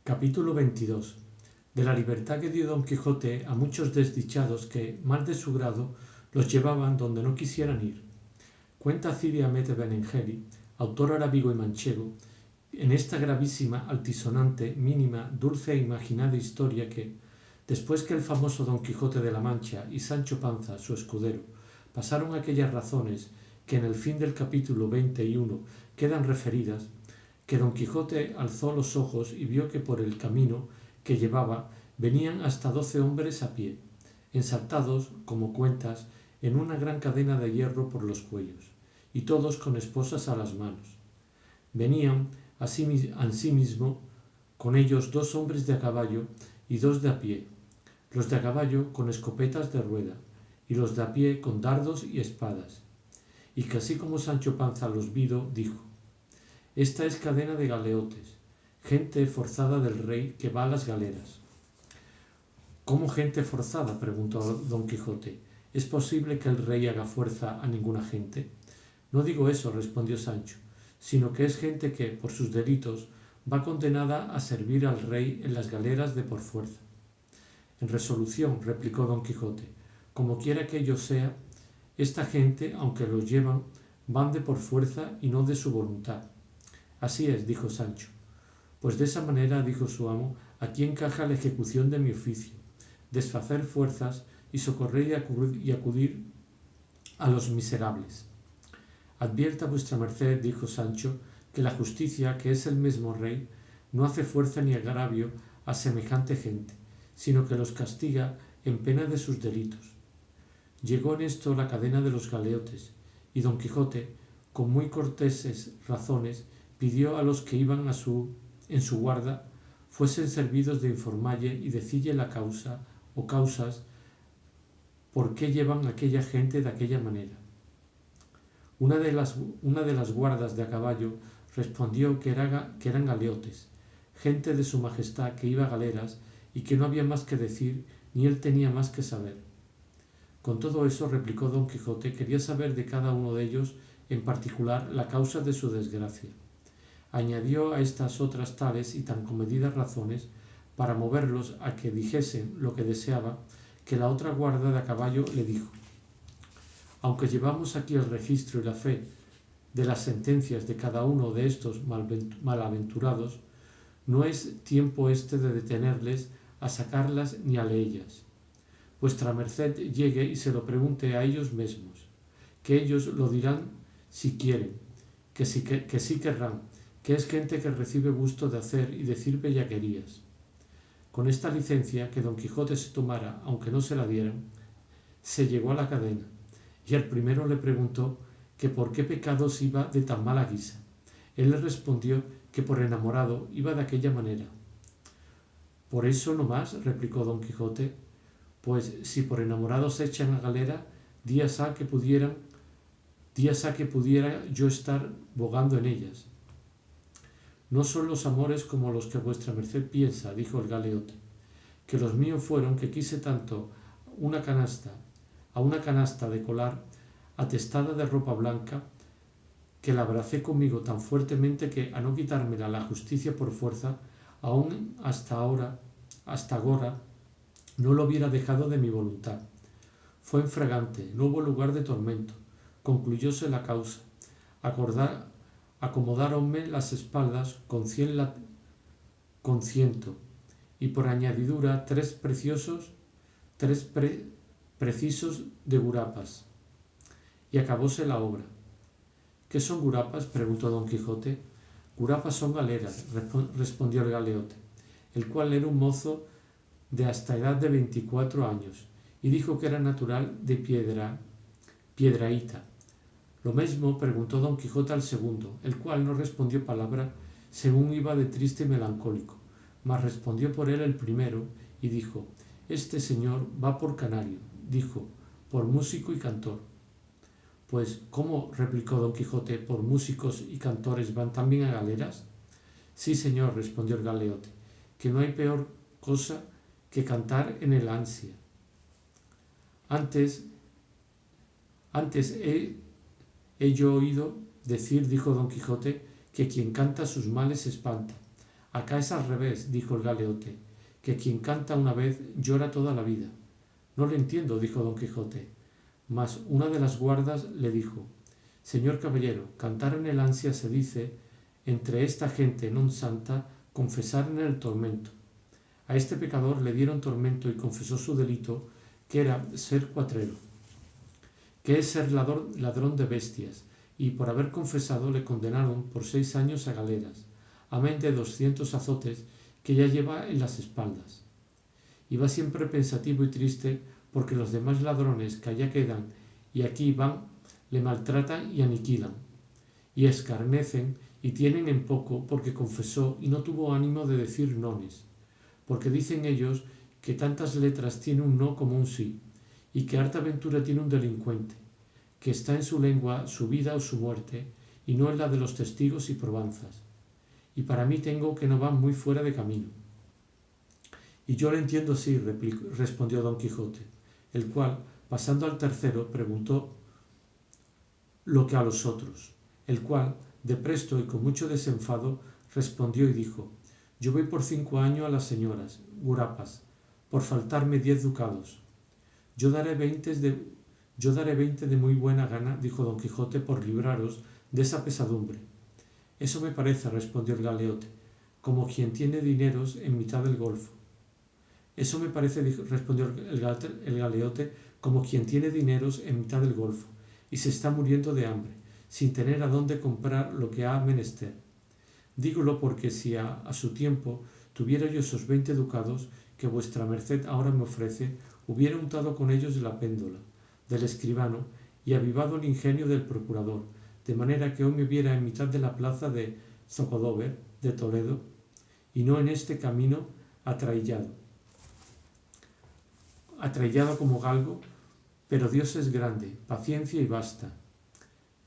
Capítulo 22. De la libertad que dio Don Quijote a muchos desdichados que, mal de su grado, los llevaban donde no quisieran ir. Cuenta Cide Hamete Benengeli, autor arábigo y manchego, en esta gravísima, altisonante, mínima, dulce e imaginada historia que, después que el famoso Don Quijote de la Mancha y Sancho Panza, su escudero, pasaron aquellas razones que en el fin del capítulo 21 quedan referidas, que Don Quijote alzó los ojos y vio que por el camino que llevaba venían hasta 12 hombres a pie, ensartados, como cuentas, en una gran cadena de hierro por los cuellos, y todos con esposas a las manos. Venían asimismo con ellos 2 hombres de a caballo y 2 de a pie, los de a caballo con escopetas de rueda, y los de a pie con dardos y espadas. Y que así como Sancho Panza los vido, dijo: «Esta es cadena de galeotes, gente forzada del rey que va a las galeras». «¿Cómo gente forzada?», preguntó Don Quijote. «¿Es posible que el rey haga fuerza a ninguna gente?». «No digo eso», respondió Sancho, «sino que es gente que, por sus delitos, va condenada a servir al rey en las galeras de por fuerza». «En resolución», replicó Don Quijote, «como quiera que ello sea, esta gente, aunque los llevan, van de por fuerza y no de su voluntad». «Así es», dijo Sancho. «Pues de esa manera», dijo su amo, «aquí encaja la ejecución de mi oficio, desfacer fuerzas y socorrer y acudir a los miserables». «Advierta vuestra merced», dijo Sancho, «que la justicia, que es el mismo rey, no hace fuerza ni agravio a semejante gente, sino que los castiga en pena de sus delitos». Llegó en esto la cadena de los galeotes, y Don Quijote, con muy corteses razones, pidió a los que iban en su guarda fuesen servidos de informalle y decille la causa o causas por qué llevan aquella gente de aquella manera. Una de las guardas de a caballo respondió que eran galeotes, gente de su majestad que iba a galeras y que no había más que decir ni él tenía más que saber. Con todo eso, replicó Don Quijote, quería saber de cada uno de ellos en particular la causa de su desgracia. Añadió a estas otras tales y tan comedidas razones para moverlos a que dijesen lo que deseaba, que la otra guarda de a caballo le dijo: «Aunque llevamos aquí el registro y la fe de las sentencias de cada uno de estos malaventurados, no es tiempo este de detenerles a sacarlas ni a leellas. Vuestra merced llegue y se lo pregunte a ellos mismos, que ellos lo dirán si quieren, que sí querrán, que es gente que recibe gusto de hacer y decir bellaquerías». Con esta licencia que Don Quijote se tomara, aunque no se la dieran, se llegó a la cadena, y al primero le preguntó que por qué pecados iba de tan mala guisa. Él le respondió que por enamorado iba de aquella manera. «Por eso no más», replicó Don Quijote, «pues si por enamorado se echan a galera, días ha que pudiera yo estar bogando en ellas». «No son los amores como los que vuestra merced piensa», dijo el galeote, «que los míos fueron que quise tanto a una canasta de colar atestada de ropa blanca, que la abracé conmigo tan fuertemente que, a no quitármela la justicia por fuerza, aún hasta agora no lo hubiera dejado de mi voluntad. Fue en fragante, no hubo lugar de tormento, concluyóse la causa, acomodáronme las espaldas con 100, y por añadidura 3 precisos de gurapas, y acabóse la obra». «¿Qué son gurapas?», preguntó Don Quijote. «Gurapas son galeras», respondió el galeote, el cual era un mozo de hasta edad de 24 años, y dijo que era natural de Piedrahíta. Lo mismo preguntó Don Quijote al segundo, el cual no respondió palabra, según iba de triste y melancólico, mas respondió por él el primero, y dijo: «Este señor va por canario», dijo, «por músico y cantor». «Pues, ¿cómo?», replicó Don Quijote, «por músicos y cantores van también a galeras». «Sí, señor», respondió el galeote, «que no hay peor cosa que cantar en el ansia. Antes he yo oído decir», dijo Don Quijote, «que quien canta sus males espanta. Acá es al revés, dijo el galeote, que quien canta una vez llora toda la vida. No lo entiendo, dijo don Quijote. Mas una de las guardas le dijo: Señor caballero, cantar en el ansia se dice, entre esta gente non santa, confesar en el tormento. A este pecador le dieron tormento y confesó su delito, que era ser cuatrero, que es ser ladrón de bestias, y por haber confesado le condenaron por 6 años a galeras, amén de 200 azotes que ya lleva en las espaldas. Y va siempre pensativo y triste porque los demás ladrones que allá quedan y aquí van le maltratan y aniquilan, y escarnecen y tienen en poco porque confesó y no tuvo ánimo de decir nones, porque dicen ellos que tantas letras tiene un no como un sí, y que harta ventura tiene un delincuente, que está en su lengua su vida o su muerte, y no en la de los testigos y probanzas. Y para mí tengo que no van muy fuera de camino. Y yo lo entiendo sí, respondió don Quijote, el cual, pasando al tercero, preguntó lo que a los otros, el cual, de presto y con mucho desenfado, respondió y dijo: Yo voy por 5 años a las señoras, gurapas, por faltarme 10 ducados. Yo daré 20 de muy buena gana, dijo don Quijote, por libraros de esa pesadumbre. Eso me parece, respondió el galeote, como quien tiene dineros en mitad del golfo. Eso me parece, respondió el galeote, como quien tiene dineros en mitad del golfo, y se está muriendo de hambre, sin tener a dónde comprar lo que ha menester. Dígolo porque si a su tiempo tuviera yo esos 20 ducados que vuestra merced ahora me ofrece, hubiera untado con ellos la péndola del escribano y avivado el ingenio del procurador, de manera que hoy me viera en mitad de la plaza de Zocodover, de Toledo, y no en este camino atraillado como galgo, pero Dios es grande, paciencia y basta.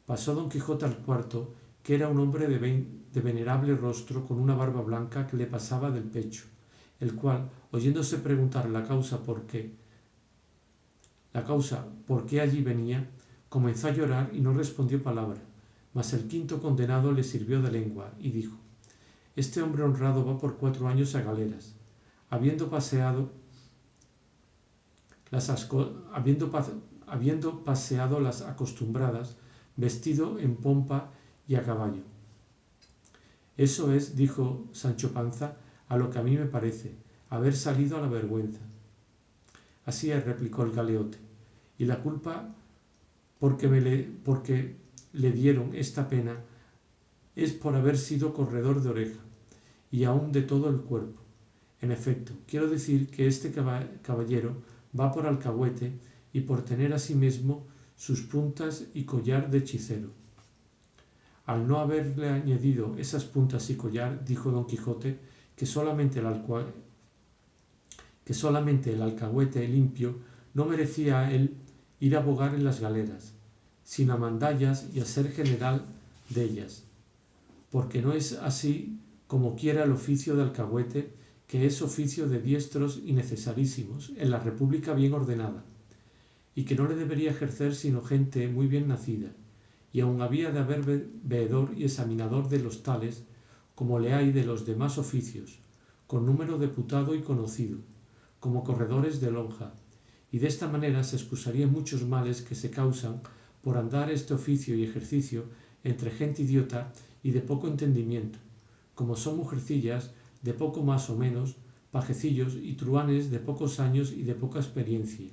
Pasó don Quijote al cuarto, que era un hombre de venerable rostro con una barba blanca que le pasaba del pecho, el cual, oyéndose preguntar la causa por qué allí venía, comenzó a llorar y no respondió palabra, mas el quinto condenado le sirvió de lengua y dijo: Este hombre honrado va por 4 años a galeras, habiendo paseado las acostumbradas, vestido en pompa y a caballo. Eso es, dijo Sancho Panza, a lo que a mí me parece, haber salido a la vergüenza. Así es, replicó el galeote, y la culpa porque le dieron esta pena es por haber sido corredor de oreja, y aun de todo el cuerpo. En efecto, quiero decir que este caballero va por alcahuete y por tener asimismo sus puntas y collar de hechicero. Al no haberle añadido esas puntas y collar, dijo don Quijote, que solamente el alcahuete limpio no merecía a él ir a bogar en las galeras, sino a mandallas y a ser general de ellas, porque no es así como quiera el oficio de alcahuete, que es oficio de diestros y necesarísimos en la república bien ordenada, y que no le debería ejercer sino gente muy bien nacida, y aun había de haber veedor y examinador de los tales, como le hay de los demás oficios, con número deputado y conocido, como corredores de lonja, y de esta manera se excusarían muchos males que se causan por andar este oficio y ejercicio entre gente idiota y de poco entendimiento, como son mujercillas de poco más o menos, pajecillos y truhanes de pocos años y de poca experiencia,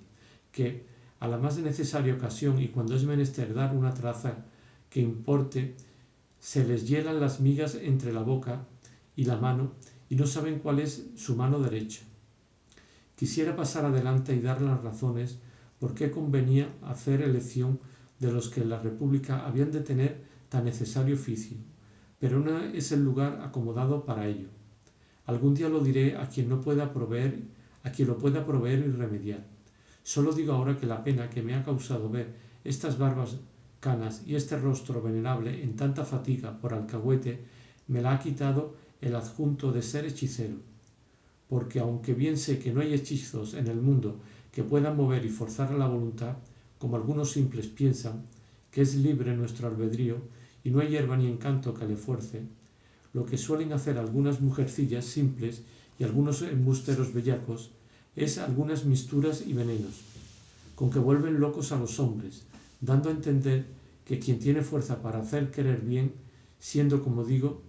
que, a la más necesaria ocasión y cuando es menester dar una traza que importe, se les hielan las migas entre la boca y la mano y no saben cuál es su mano derecha. Quisiera pasar adelante y dar las razones por qué convenía hacer elección de los que en la República habían de tener tan necesario oficio, pero no es el lugar acomodado para ello. Algún día lo diré a quien lo pueda proveer y remediar. Solo digo ahora que la pena que me ha causado ver estas barbas canas y este rostro venerable en tanta fatiga por alcahuete me la ha quitado el adjunto de ser hechicero, porque aunque bien sé que no hay hechizos en el mundo que puedan mover y forzar a la voluntad, como algunos simples piensan, que es libre nuestro albedrío y no hay hierba ni encanto que le fuerce, lo que suelen hacer algunas mujercillas simples y algunos embusteros bellacos es algunas misturas y venenos, con que vuelven locos a los hombres, dando a entender que quien tiene fuerza para hacer querer bien, siendo como digo,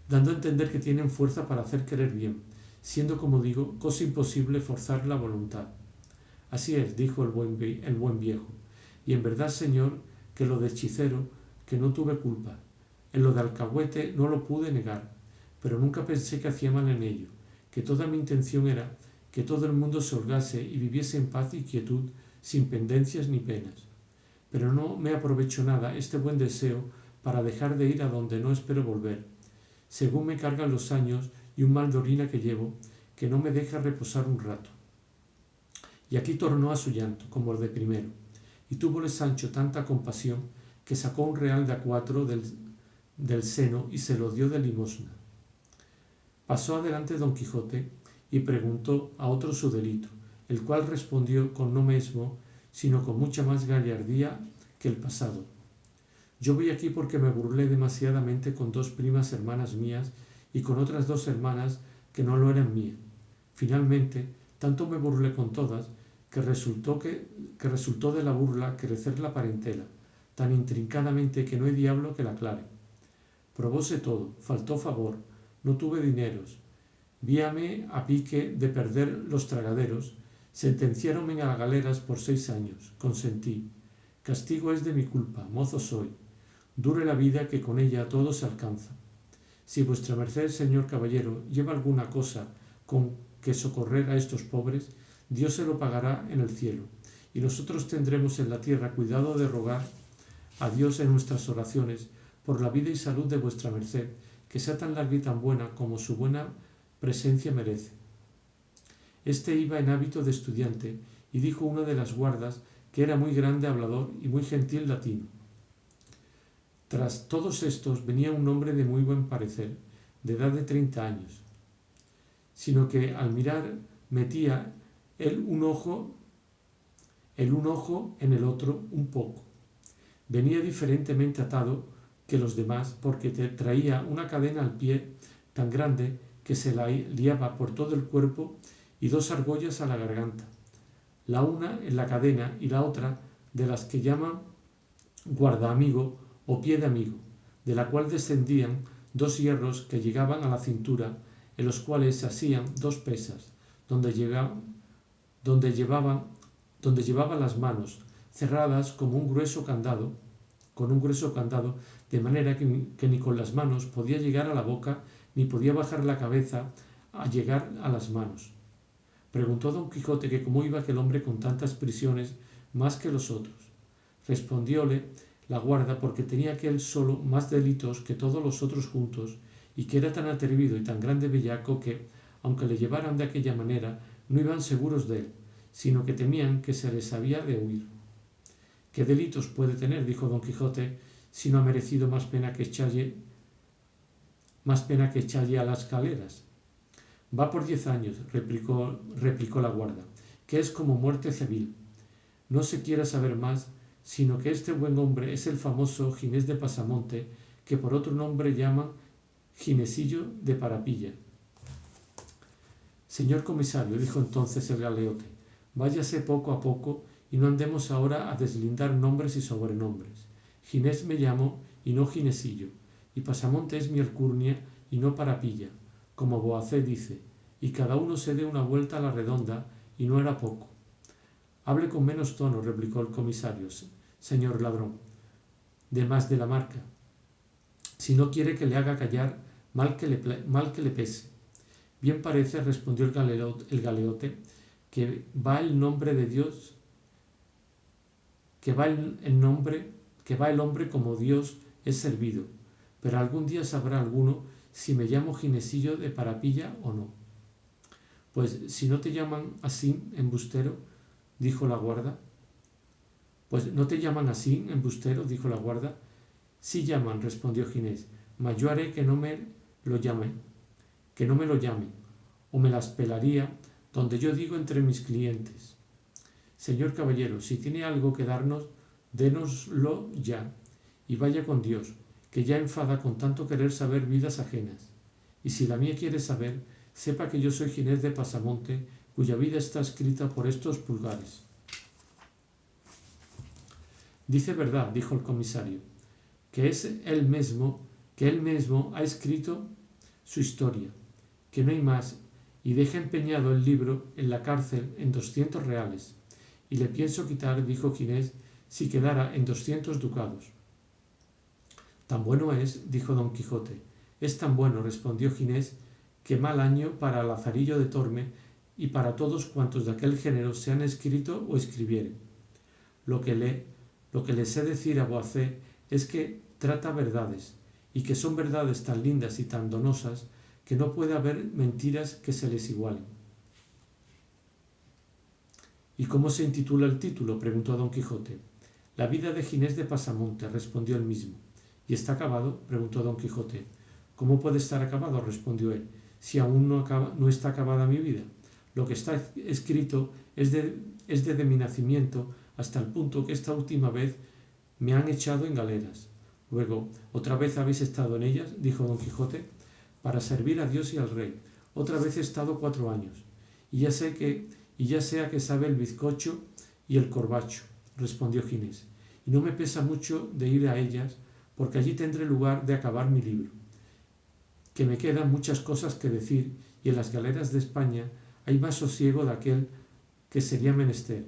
dando a entender que tienen fuerza para hacer querer bien, siendo como digo, cosa imposible forzar la voluntad. Así es, dijo el buen viejo, y en verdad, señor, que lo de hechicero, que no tuve culpa, en lo de alcahuete no lo pude negar, pero nunca pensé que hacía mal en ello, que toda mi intención era que todo el mundo se holgase y viviese en paz y quietud, sin pendencias ni penas. Pero no me aprovecho nada este buen deseo para dejar de ir a donde no espero volver, según me cargan los años y un mal de orina que llevo, que no me deja reposar un rato. Y aquí tornó a su llanto, como el de primero, y túvole Sancho tanta compasión que sacó un real de a 4 del seno y se lo dio de limosna. Pasó adelante don Quijote y preguntó a otro su delito, el cual respondió con no mesmo, sino con mucha más gallardía que el pasado. Yo voy aquí porque me burlé demasiadamente con 2 primas hermanas mías y con otras 2 hermanas que no lo eran mías. Finalmente, tanto me burlé con todas que resultó de la burla crecer la parentela, tan intrincadamente que no hay diablo que la aclare. Probóse todo, faltó favor, no tuve dineros, víame a pique de perder los tragaderos, sentenciáronme a galeras por 6 años, consentí. Castigo es de mi culpa, mozo soy. Dure la vida que con ella todo se alcanza. Si vuestra merced, señor caballero, lleva alguna cosa con que socorrer a estos pobres, Dios se lo pagará en el cielo, y nosotros tendremos en la tierra cuidado de rogar a Dios en nuestras oraciones por la vida y salud de vuestra merced, que sea tan larga y tan buena como su buena presencia merece. Este iba en hábito de estudiante, y dijo una de las guardas que era muy grande hablador y muy gentil latino. Tras todos estos venía un hombre de muy buen parecer, de edad de 30 años, sino que al mirar metía el un ojo en el otro un poco. Venía diferentemente atado que los demás, porque traía una cadena al pie tan grande que se la liaba por todo el cuerpo y 2 argollas a la garganta, la una en la cadena y la otra de las que llaman guardaamigo o pie de amigo, de la cual descendían 2 hierros que llegaban a la cintura, en los cuales se asían 2 pesas, donde llevaba las manos cerradas con un grueso candado, de manera que ni con las manos podía llegar a la boca, ni podía bajar la cabeza a llegar a las manos. Preguntó don Quijote que cómo iba aquel hombre con tantas prisiones más que los otros. Respondióle la guarda porque tenía aquel solo más delitos que todos los otros juntos, y que era tan atrevido y tan grande bellaco que, aunque le llevaran de aquella manera, no iban seguros de él, sino que temían que se les había de huir. ¿Qué delitos puede tener? Dijo don Quijote, si no ha merecido más pena que echalle a las caleras. Va por 10 años, replicó la guarda, que es como muerte civil. No se quiera saber más, sino que este buen hombre es el famoso Ginés de Pasamonte, que por otro nombre llaman Ginesillo de Parapilla. Señor comisario, dijo entonces el galeote, váyase poco a poco y no andemos ahora a deslindar nombres y sobrenombres. Ginés me llamo y no Ginesillo, y Pasamonte es mi alcurnia y no Parapilla, como Boacé dice, y cada uno se dé una vuelta a la redonda, y no era poco. Hable con menos tono, replicó el comisario, señor ladrón, de más de la marca, si no quiere que le haga callar, mal que le pese. Bien parece, respondió el galeote, que va el nombre de Dios, que va el hombre como Dios es servido, pero algún día sabrá alguno si me llamo Ginesillo de Parapilla o no. Pues si no te llaman así, embustero, dijo la guarda. Pues no te llaman así, embustero, dijo la guarda. Sí llaman, respondió Ginés, mas yo haré que no me lo llamen, o me las pelaría donde yo digo entre mis clientes. Señor caballero, si tiene algo que darnos, dénoslo ya, y vaya con Dios, que ya enfada con tanto querer saber vidas ajenas. Y si la mía quiere saber, sepa que yo soy Ginés de Pasamonte, cuya vida está escrita por estos pulgares. Dice verdad, dijo el comisario, que es él mismo ha escrito su historia, que no hay más, y deja empeñado el libro en la cárcel en 200 reales, y le pienso quitar, dijo Ginés, si quedara en 200 ducados. Tan bueno es, dijo don Quijote. Es tan bueno, respondió Ginés, que mal año para Lazarillo de Torme y para todos cuantos de aquel género se han escrito o escribieren. Lo que le sé decir a voacé es que trata verdades, y que son verdades tan lindas y tan donosas que no puede haber mentiras que se les igualen. ¿Y cómo se intitula el título?, preguntó don Quijote. La vida de Ginés de Pasamonte, respondió él mismo. ¿Y está acabado?, preguntó don Quijote. ¿Cómo puede estar acabado?, respondió él, si aún no está acabada mi vida. Lo que está escrito es desde mi nacimiento hasta el punto que esta última vez me han echado en galeras. Luego, ¿otra vez habéis estado en ellas?, dijo don Quijote. Para servir a Dios y al rey. Otra vez he estado 4 años. Y ya sea que sabe el bizcocho y el corbacho, respondió Ginés. Y no me pesa mucho de ir a ellas, porque allí tendré lugar de acabar mi libro, que me quedan muchas cosas que decir, y en las galeras de España hay más sosiego de aquel que sería menester,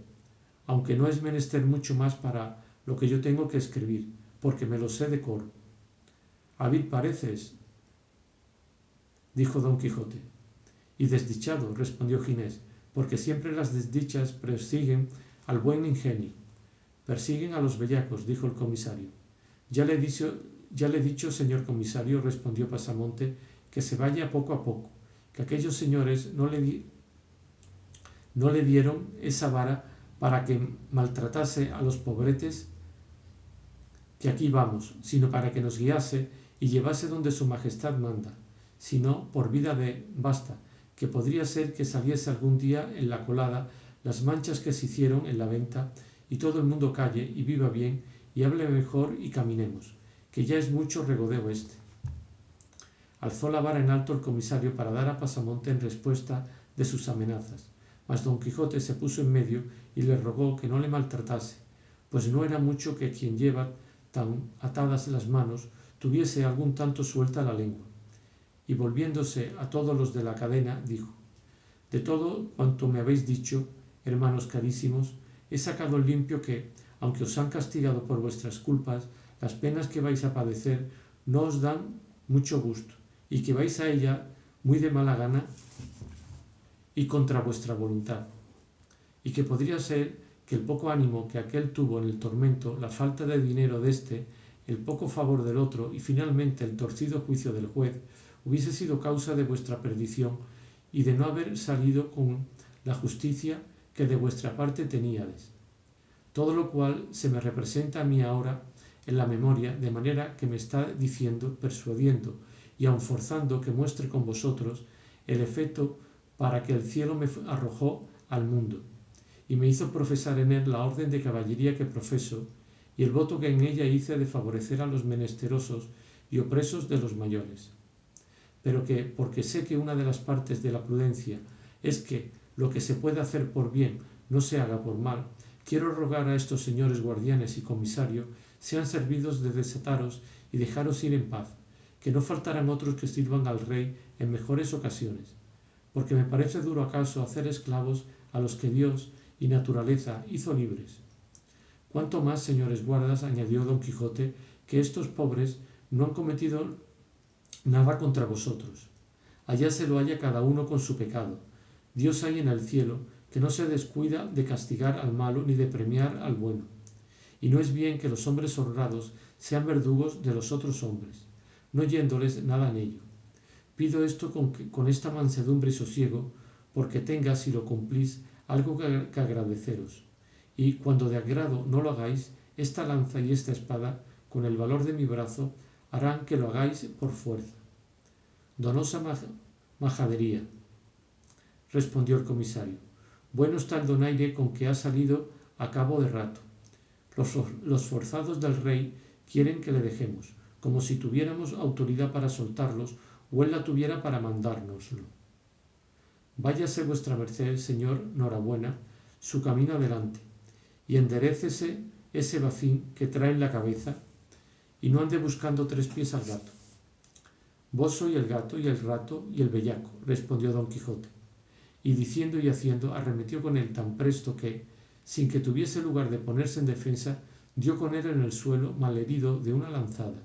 aunque no es menester mucho más para lo que yo tengo que escribir, porque me lo sé de coro. Hábil pareces, dijo don Quijote. Y desdichado, respondió Ginés, porque siempre las desdichas persiguen al buen ingenio. Persiguen a los bellacos, dijo el comisario. Ya le he dicho, señor comisario, respondió Pasamonte, que se vaya poco a poco, que aquellos señores no le dieron esa vara para que maltratase a los pobretes que aquí vamos, sino para que nos guiase y llevase donde su majestad manda, sino por vida de basta, que podría ser que saliese algún día en la colada las manchas que se hicieron en la venta, y todo el mundo calle y viva bien y hable mejor y caminemos, que ya es mucho regodeo este. Alzó la vara en alto el comisario para dar a Pasamonte en respuesta de sus amenazas, mas don Quijote se puso en medio y le rogó que no le maltratase, pues no era mucho que quien lleva tan atadas las manos tuviese algún tanto suelta la lengua. Y volviéndose a todos los de la cadena, dijo: de todo cuanto me habéis dicho, hermanos carísimos, he sacado el limpio que, aunque os han castigado por vuestras culpas, las penas que vais a padecer no os dan mucho gusto, y que vais a ella muy de mala gana y contra vuestra voluntad, y que podría ser que el poco ánimo que aquel tuvo en el tormento, la falta de dinero de éste, el poco favor del otro y finalmente el torcido juicio del juez hubiese sido causa de vuestra perdición y de no haber salido con la justicia que de vuestra parte teníades. Todo lo cual se me representa a mí ahora en la memoria, de manera que me está diciendo, persuadiendo y aun forzando que muestre con vosotros el efecto para que el cielo me arrojó al mundo, y me hizo profesar en él la orden de caballería que profeso, y el voto que en ella hice de favorecer a los menesterosos y opresos de los mayores. Pero que, porque sé que una de las partes de la prudencia es que lo que se puede hacer por bien no se haga por mal, quiero rogar a estos señores guardianes y comisario sean servidos de desataros y dejaros ir en paz, que no faltarán otros que sirvan al rey en mejores ocasiones, porque me parece duro acaso hacer esclavos a los que Dios y naturaleza hizo libres. Cuanto más, señores guardas, añadió don Quijote, que estos pobres no han cometido nada contra vosotros. Allá se lo halla cada uno con su pecado. Dios hay en el cielo, que no se descuida de castigar al malo ni de premiar al bueno. Y no es bien que los hombres honrados sean verdugos de los otros hombres, no yéndoles nada en ello. Pido esto con esta mansedumbre y sosiego, porque tenga, si lo cumplís, algo que agradeceros. Y cuando de agrado no lo hagáis, esta lanza y esta espada, con el valor de mi brazo, harán que lo hagáis por fuerza. Donosa majadería, respondió el comisario. Bueno está el donaire con que ha salido a cabo de rato. Los forzados del rey quieren que le dejemos, como si tuviéramos autoridad para soltarlos o él la tuviera para mandárnoslo. Váyase vuestra merced, señor, norabuena, su camino adelante, y enderécese ese bacín que trae en la cabeza, y no ande buscando 3 pies al gato. Vos sois el gato y el rato y el bellaco, respondió Don Quijote, y diciendo y haciendo arremetió con él tan presto que, sin que tuviese lugar de ponerse en defensa, dio con él en el suelo malherido de una lanzada,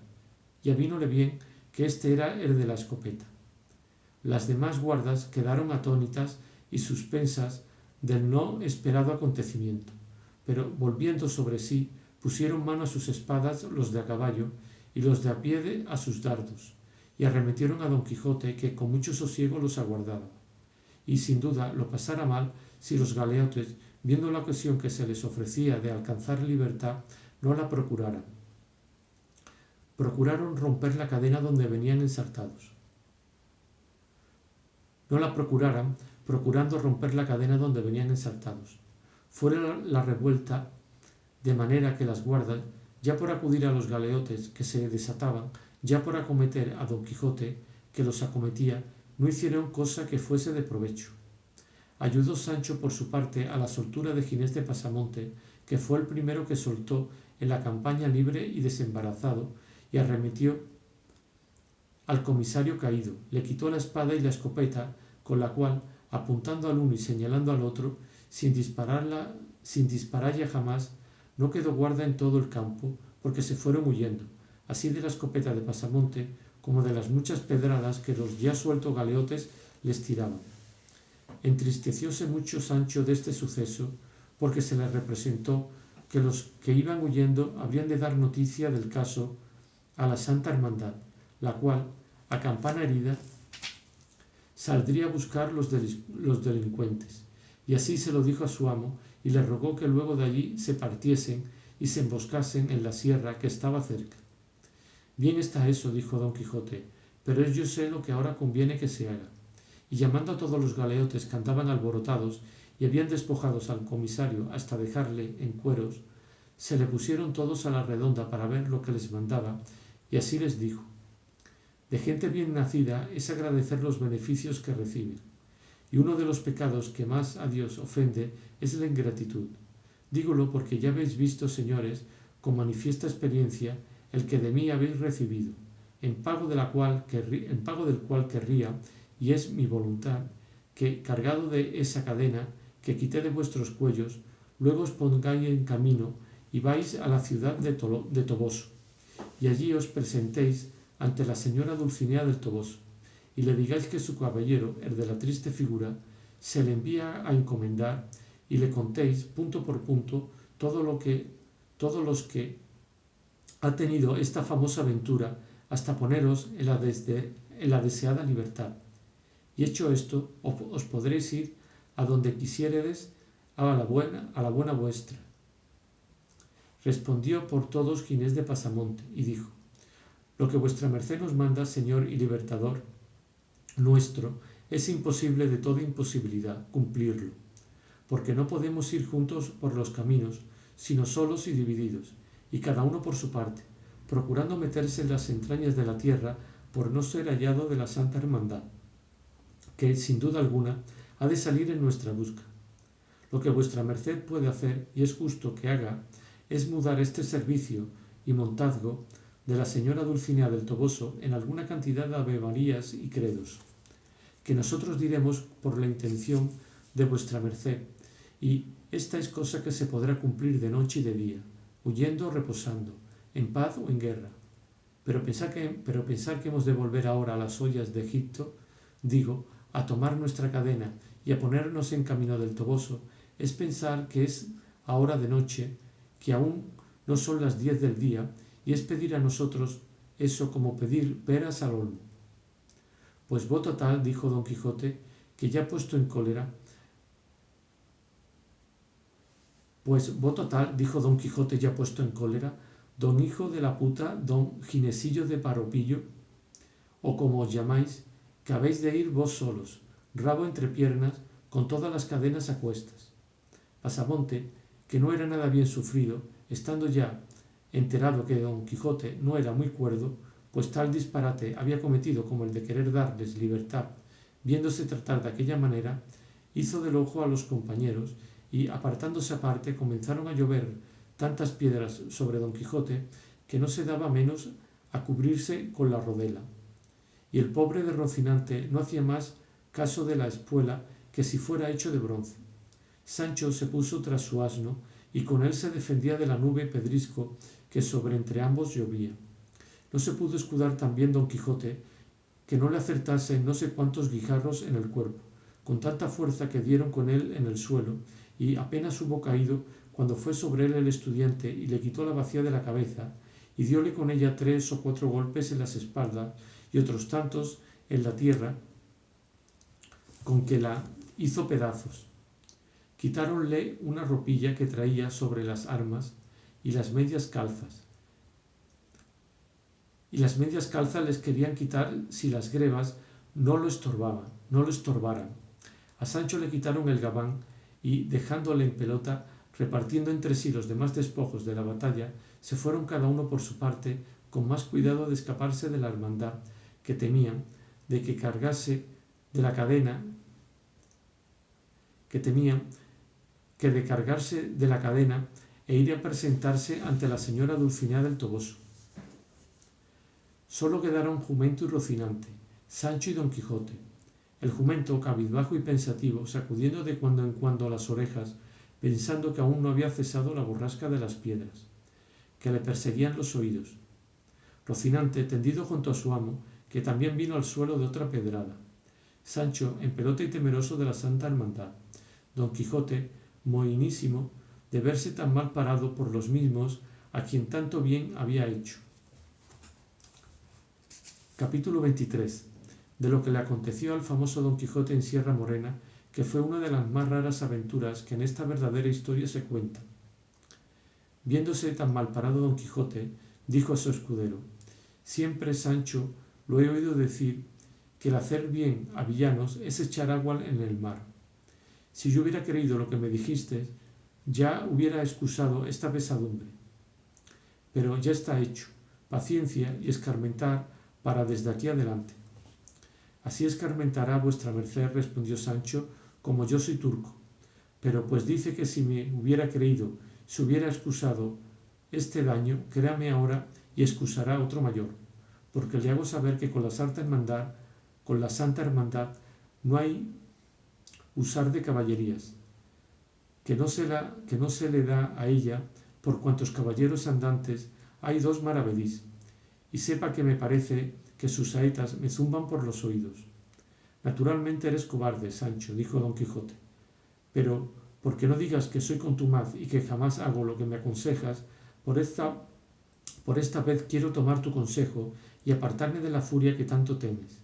y avínole bien que éste era el de la escopeta. Las demás guardas quedaron atónitas y suspensas del no esperado acontecimiento, pero volviendo sobre sí, pusieron mano a sus espadas los de a caballo y los de a pie a sus dardos, y arremetieron a Don Quijote, que con mucho sosiego los aguardaba. Y sin duda lo pasara mal si los galeotes, viendo la ocasión que se les ofrecía de alcanzar libertad, no la procuraran. Procuraron romper la cadena donde venían ensartados. No la procuraran, procurando romper la cadena donde venían ensartados. Fuera la revuelta, de manera que las guardas, ya por acudir a los galeotes que se desataban, ya por acometer a Don Quijote, que los acometía, no hicieron cosa que fuese de provecho. Ayudó Sancho por su parte a la soltura de Ginés de Pasamonte, que fue el primero que soltó en la campaña libre y desembarazado, y arremetió al comisario caído, le quitó la espada y la escopeta, con la cual, apuntando al uno y señalando al otro, sin disparalla jamás, no quedó guarda en todo el campo, porque se fueron huyendo, así de la escopeta de Pasamonte como de las muchas pedradas que los ya sueltos galeotes les tiraban. Entristecióse mucho Sancho de este suceso, porque se le representó que los que iban huyendo habrían de dar noticia del caso a la Santa Hermandad, la cual, a campana herida, saldría a buscar los delincuentes. Y así se lo dijo a su amo, y le rogó que luego de allí se partiesen y se emboscasen en la sierra que estaba cerca. Bien está eso, dijo Don Quijote, pero yo sé lo que ahora conviene que se haga. Y llamando a todos los galeotes que andaban alborotados y habían despojados al comisario hasta dejarle en cueros, se le pusieron todos a la redonda para ver lo que les mandaba, y así les dijo: de gente bien nacida es agradecer los beneficios que reciben, y uno de los pecados que más a Dios ofende es la ingratitud. Dígolo porque ya habéis visto, señores, con manifiesta experiencia, el que de mí habéis recibido, en pago del cual querría, y es mi voluntad, que, cargado de esa cadena que quité de vuestros cuellos, luego os pongáis en camino y vais a la ciudad de Toboso, y allí os presentéis ante la señora Dulcinea del Toboso, y le digáis que su caballero, el de la triste figura, se le envía a encomendar, y le contéis punto por punto todos los que ha tenido esta famosa aventura hasta poneros en la deseada libertad. Y hecho esto, os podréis ir a donde quisiéredes a la buena vuestra. Respondió por todos Ginés de Pasamonte, y dijo: lo que vuestra merced nos manda, señor y libertador nuestro, es imposible de toda imposibilidad cumplirlo, porque no podemos ir juntos por los caminos, sino solos y divididos, y cada uno por su parte, procurando meterse en las entrañas de la tierra por no ser hallado de la Santa Hermandad, que, sin duda alguna, ha de salir en nuestra busca. Lo que vuestra merced puede hacer, y es justo que haga, es mudar este servicio y montazgo de la señora Dulcinea del Toboso en alguna cantidad de avemarías y credos, que nosotros diremos por la intención de vuestra merced, y esta es cosa que se podrá cumplir de noche y de día, huyendo o reposando, en paz o en guerra. Pero pensar que hemos de volver ahora a las ollas de Egipto, digo, a tomar nuestra cadena y a ponernos en camino del Toboso, es pensar que es ahora de noche, que aún no son las 10 del día, y es pedir a nosotros eso como pedir peras al olmo. Pues voto tal, dijo Don Quijote, que ya puesto en cólera, don hijo de la puta, don Ginesillo de Paropillo, o como os llamáis, que habéis de ir vos solos, rabo entre piernas, con todas las cadenas a cuestas. Pasamonte, que no era nada bien sufrido, estando ya enterado que Don Quijote no era muy cuerdo, pues tal disparate había cometido como el de querer darles libertad, viéndose tratar de aquella manera, hizo del ojo a los compañeros y, apartándose aparte, comenzaron a llover tantas piedras sobre Don Quijote que no se daba menos a cubrirse con la rodela. Y el pobre de Rocinante no hacía más caso de la espuela que si fuera hecho de bronce. Sancho se puso tras su asno y con él se defendía de la nube pedrisco que sobre entre ambos llovía. No se pudo escudar también Don Quijote que no le acertasen no sé cuántos guijarros en el cuerpo, con tanta fuerza que dieron con él en el suelo, y apenas hubo caído cuando fue sobre él el estudiante y le quitó la bacía de la cabeza, y dióle con ella 3 o 4 golpes en las espaldas y otros tantos en la tierra, con que la hizo pedazos. Quitáronle una ropilla que traía sobre las armas y las medias calzas. Y las medias calzas les querían quitar si las grebas no lo estorbaran. A Sancho le quitaron el gabán y, dejándole en pelota, repartiendo entre sí los demás despojos de la batalla, se fueron cada uno por su parte, con más cuidado de escaparse de la hermandad, que temían de que cargase de la cadena, de cargarse de la cadena e ir a presentarse ante la señora Dulcinea del Toboso. Solo quedaron Jumento y Rocinante, Sancho y Don Quijote. El jumento, cabizbajo y pensativo, sacudiendo de cuando en cuando las orejas, pensando que aún no había cesado la borrasca de las piedras, que le perseguían los oídos. Rocinante, tendido junto a su amo, que también vino al suelo de otra pedrada. Sancho, en pelota y temeroso de la Santa Hermandad. Don Quijote, mohinísimo de verse tan mal parado por los mismos a quien tanto bien había hecho. Capítulo 23. De lo que le aconteció al famoso Don Quijote en Sierra Morena, que fue una de las más raras aventuras que en esta verdadera historia se cuenta. Viéndose tan mal parado Don Quijote, dijo a su escudero: siempre, Sancho, lo he oído decir, que el hacer bien a villanos es echar agua en el mar. Si yo hubiera creído lo que me dijiste, ya hubiera excusado esta pesadumbre. Pero ya está hecho. Paciencia y escarmentar para desde aquí adelante. Así escarmentará vuestra merced, respondió Sancho, como yo soy turco. Pero pues dice que si me hubiera creído, se hubiera excusado este daño, créame ahora y excusará otro mayor, porque le hago saber que con la Santa Hermandad no hay usar de caballerías, que no se le da a ella por cuantos caballeros andantes hay 2 maravedís, y sepa que me parece que sus saetas me zumban por los oídos. Naturalmente eres cobarde, Sancho, dijo Don Quijote, pero porque no digas que soy contumaz y que jamás hago lo que me aconsejas, por esta vez quiero tomar tu consejo y apartarme de la furia que tanto temes.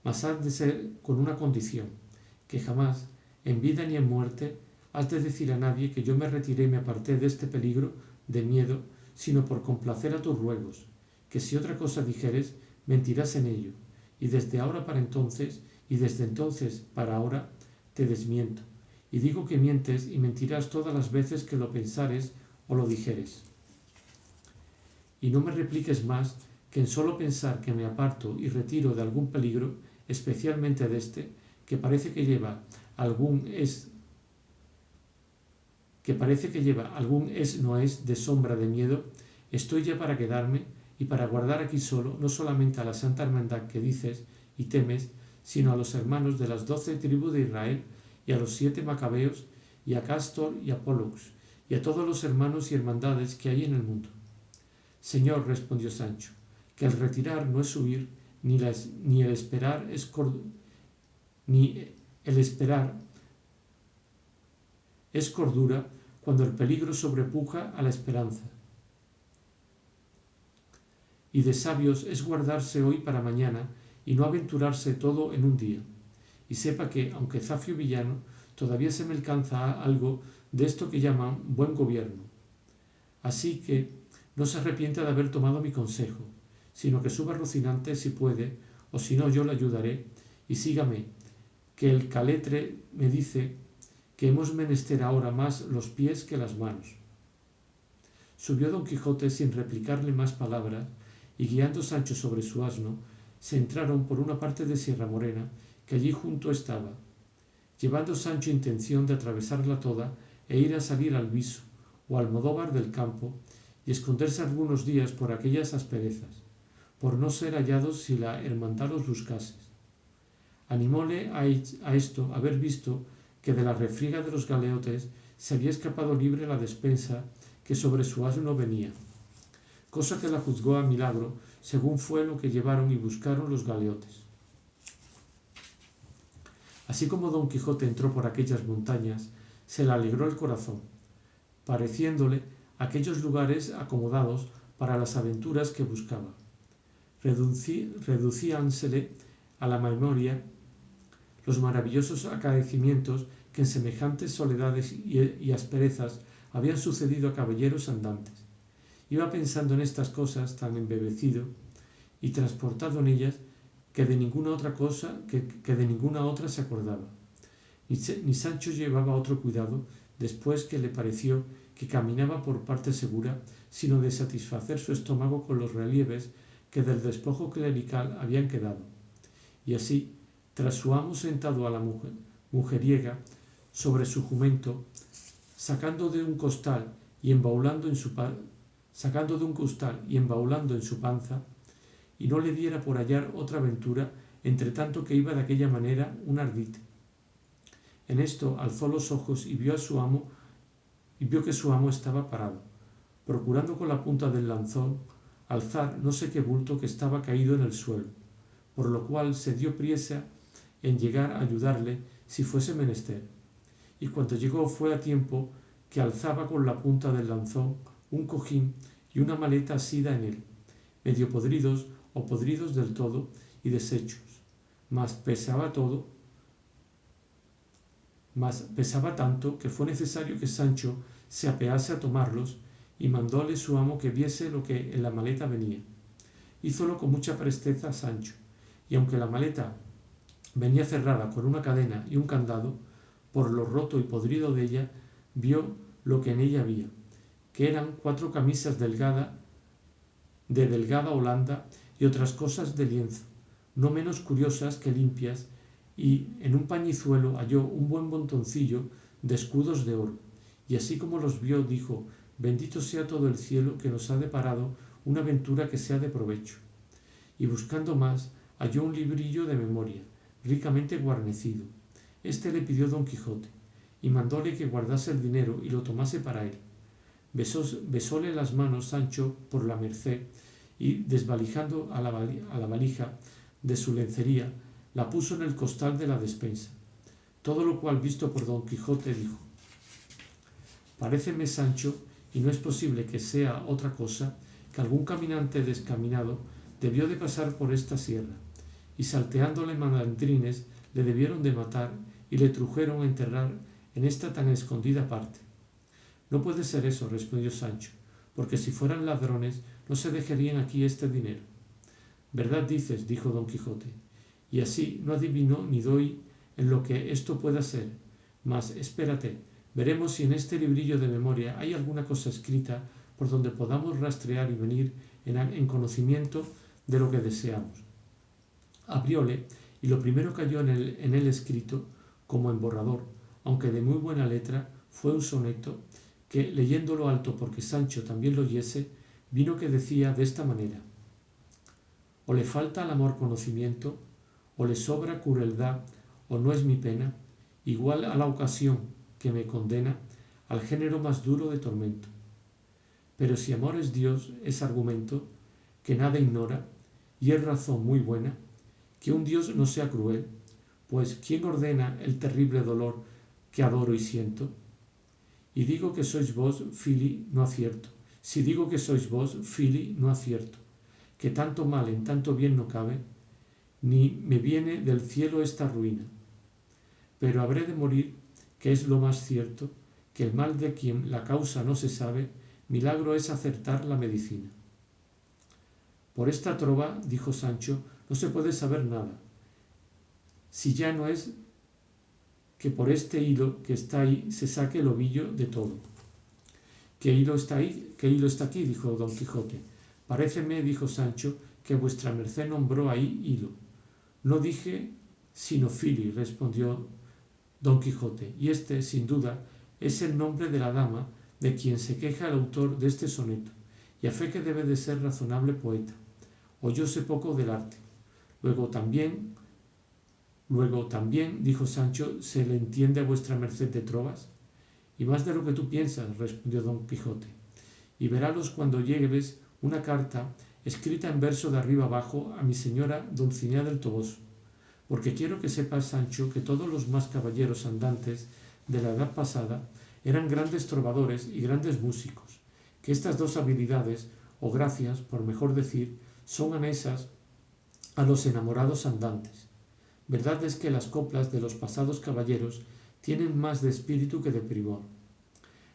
Mas has de ser con una condición, que jamás, en vida ni en muerte, has de decir a nadie que yo me retiré y me aparté de este peligro de miedo, sino por complacer a tus ruegos, que si otra cosa dijeres, mentirás en ello, y desde ahora para entonces, y desde entonces para ahora, te desmiento, y digo que mientes y mentirás todas las veces que lo pensares o lo dijeres. Y no me repliques más que en solo pensar que me aparto y retiro de algún peligro, especialmente de este, que parece que lleva algún es no es de sombra de miedo, estoy ya para quedarme y para guardar aquí solo, no solamente a la Santa Hermandad que dices y temes, sino a los hermanos de las 12 tribus de Israel y a los 7 macabeos y a Cástor y a Pólux y a todos los hermanos y hermandades que hay en el mundo. Señor, respondió Sancho, que el retirar no es huir, ni el esperar es cordura cuando el peligro sobrepuja a la esperanza. Y de sabios es guardarse hoy para mañana y no aventurarse todo en un día. Y sepa que, aunque zafio villano, todavía se me alcanza algo de esto que llaman buen gobierno. Así que no se arrepienta de haber tomado mi consejo, sino que suba Rocinante si puede, o si no yo le ayudaré, y sígame, que el caletre me dice que hemos menester ahora más los pies que las manos. Subió Don Quijote sin replicarle más palabras, y guiando Sancho sobre su asno, se entraron por una parte de Sierra Morena, que allí junto estaba, llevando Sancho intención de atravesarla toda e ir a salir al Viso o Almodóvar del Campo y esconderse algunos días por aquellas asperezas, por no ser hallados si la hermandad los buscase. Animóle a esto haber visto que de la refriega de los galeotes se había escapado libre la despensa que sobre su asno venía, cosa que la juzgó a milagro, según fue lo que llevaron y buscaron los galeotes. Así como Don Quijote entró por aquellas montañas, se le alegró el corazón, pareciéndole aquellos lugares acomodados para las aventuras que buscaba. Reducíansele a la memoria los maravillosos acaecimientos que en semejantes soledades y asperezas habían sucedido a caballeros andantes. Iba pensando en estas cosas tan embebecido y transportado en ellas que de ninguna otra se acordaba. Ni Sancho llevaba otro cuidado después que le pareció que caminaba por parte segura, sino de satisfacer su estómago con los relieves que del despojo clerical habían quedado. Y así, tras su amo sentado a la mujeriega sobre su jumento, sacando de un costal y embaulando en su panza, y no le diera por hallar otra aventura, entre tanto que iba de aquella manera un ardite. En esto alzó los ojos y vio que su amo estaba parado, procurando con la punta del lanzón alzar no sé qué bulto que estaba caído en el suelo, por lo cual se dio priesa en llegar a ayudarle si fuese menester, y cuando llegó fue a tiempo que alzaba con la punta del lanzón un cojín y una maleta asida en él, medio podridos o podridos del todo y deshechos, mas pesaba tanto que fue necesario que Sancho se apease a tomarlos, y mandóle su amo que viese lo que en la maleta venía. Hízolo con mucha presteza Sancho, y aunque la maleta venía cerrada con una cadena y un candado, por lo roto y podrido de ella, vio lo que en ella había, que eran 4 camisas de delgada holanda y otras cosas de lienzo, no menos curiosas que limpias, y en un pañizuelo halló un buen montoncillo de escudos de oro, y así como los vio dijo: bendito sea todo el cielo que nos ha deparado una aventura que sea de provecho. Y buscando más, halló un librillo de memoria, ricamente guarnecido. Este le pidió Don Quijote, y mandóle que guardase el dinero y lo tomase para él. Besóle las manos Sancho por la merced, y desvalijando a la valija de su lencería, la puso en el costal de la despensa. Todo lo cual, visto por Don Quijote, dijo: paréceme, Sancho, y no es posible que sea otra cosa, que algún caminante descaminado debió de pasar por esta sierra, y salteándole malandrines le debieron de matar y le trujeron a enterrar en esta tan escondida parte. No puede ser eso, respondió Sancho, porque si fueran ladrones no se dejarían aquí este dinero. Verdad dices, dijo Don Quijote, y así no adivino ni doy en lo que esto pueda ser, mas espérate, veremos si en este librillo de memoria hay alguna cosa escrita por donde podamos rastrear y venir en conocimiento de lo que deseamos. Abrióle, y lo primero que halló en él escrito, como en borrador, aunque de muy buena letra, fue un soneto que, leyéndolo alto porque Sancho también lo oyese, vino que decía de esta manera: o le falta al amor conocimiento, o le sobra crueldad, o no es mi pena, igual a la ocasión que me condena al género más duro de tormento. Pero si amor es Dios, es argumento que nada ignora, y es razón muy buena, que un Dios no sea cruel, pues ¿quién ordena el terrible dolor que adoro y siento? Y digo que sois vos, Fili, no acierto. Si digo que sois vos, Fili, no acierto, que tanto mal en tanto bien no cabe, ni me viene del cielo esta ruina. Pero habré de morir, que es lo más cierto, que el mal de quien la causa no se sabe, milagro es acertar la medicina. Por esta trova, dijo Sancho, no se puede saber nada, si ya no es que por este hilo que está ahí se saque el ovillo de todo. ¿Qué hilo está ahí? ¿Qué hilo está aquí?, dijo Don Quijote. Paréceme, dijo Sancho, que vuestra merced nombró ahí hilo. No dije sino Fili, respondió don Quijote, y este, sin duda, es el nombre de la dama de quien se queja el autor de este soneto, y a fe que debe de ser razonable poeta, o yo sé poco del arte. Luego también, dijo Sancho, se le entiende a vuestra merced de trovas. Y más de lo que tú piensas, respondió don Quijote, y verálos cuando lleves una carta escrita en verso de arriba abajo a mi señora Dulcinea del Toboso, porque quiero que sepas, Sancho, que todos los más caballeros andantes de la edad pasada eran grandes trovadores y grandes músicos, que estas dos habilidades, o gracias, por mejor decir, son anesas a los enamorados andantes. Verdad es que las coplas de los pasados caballeros tienen más de espíritu que de primor.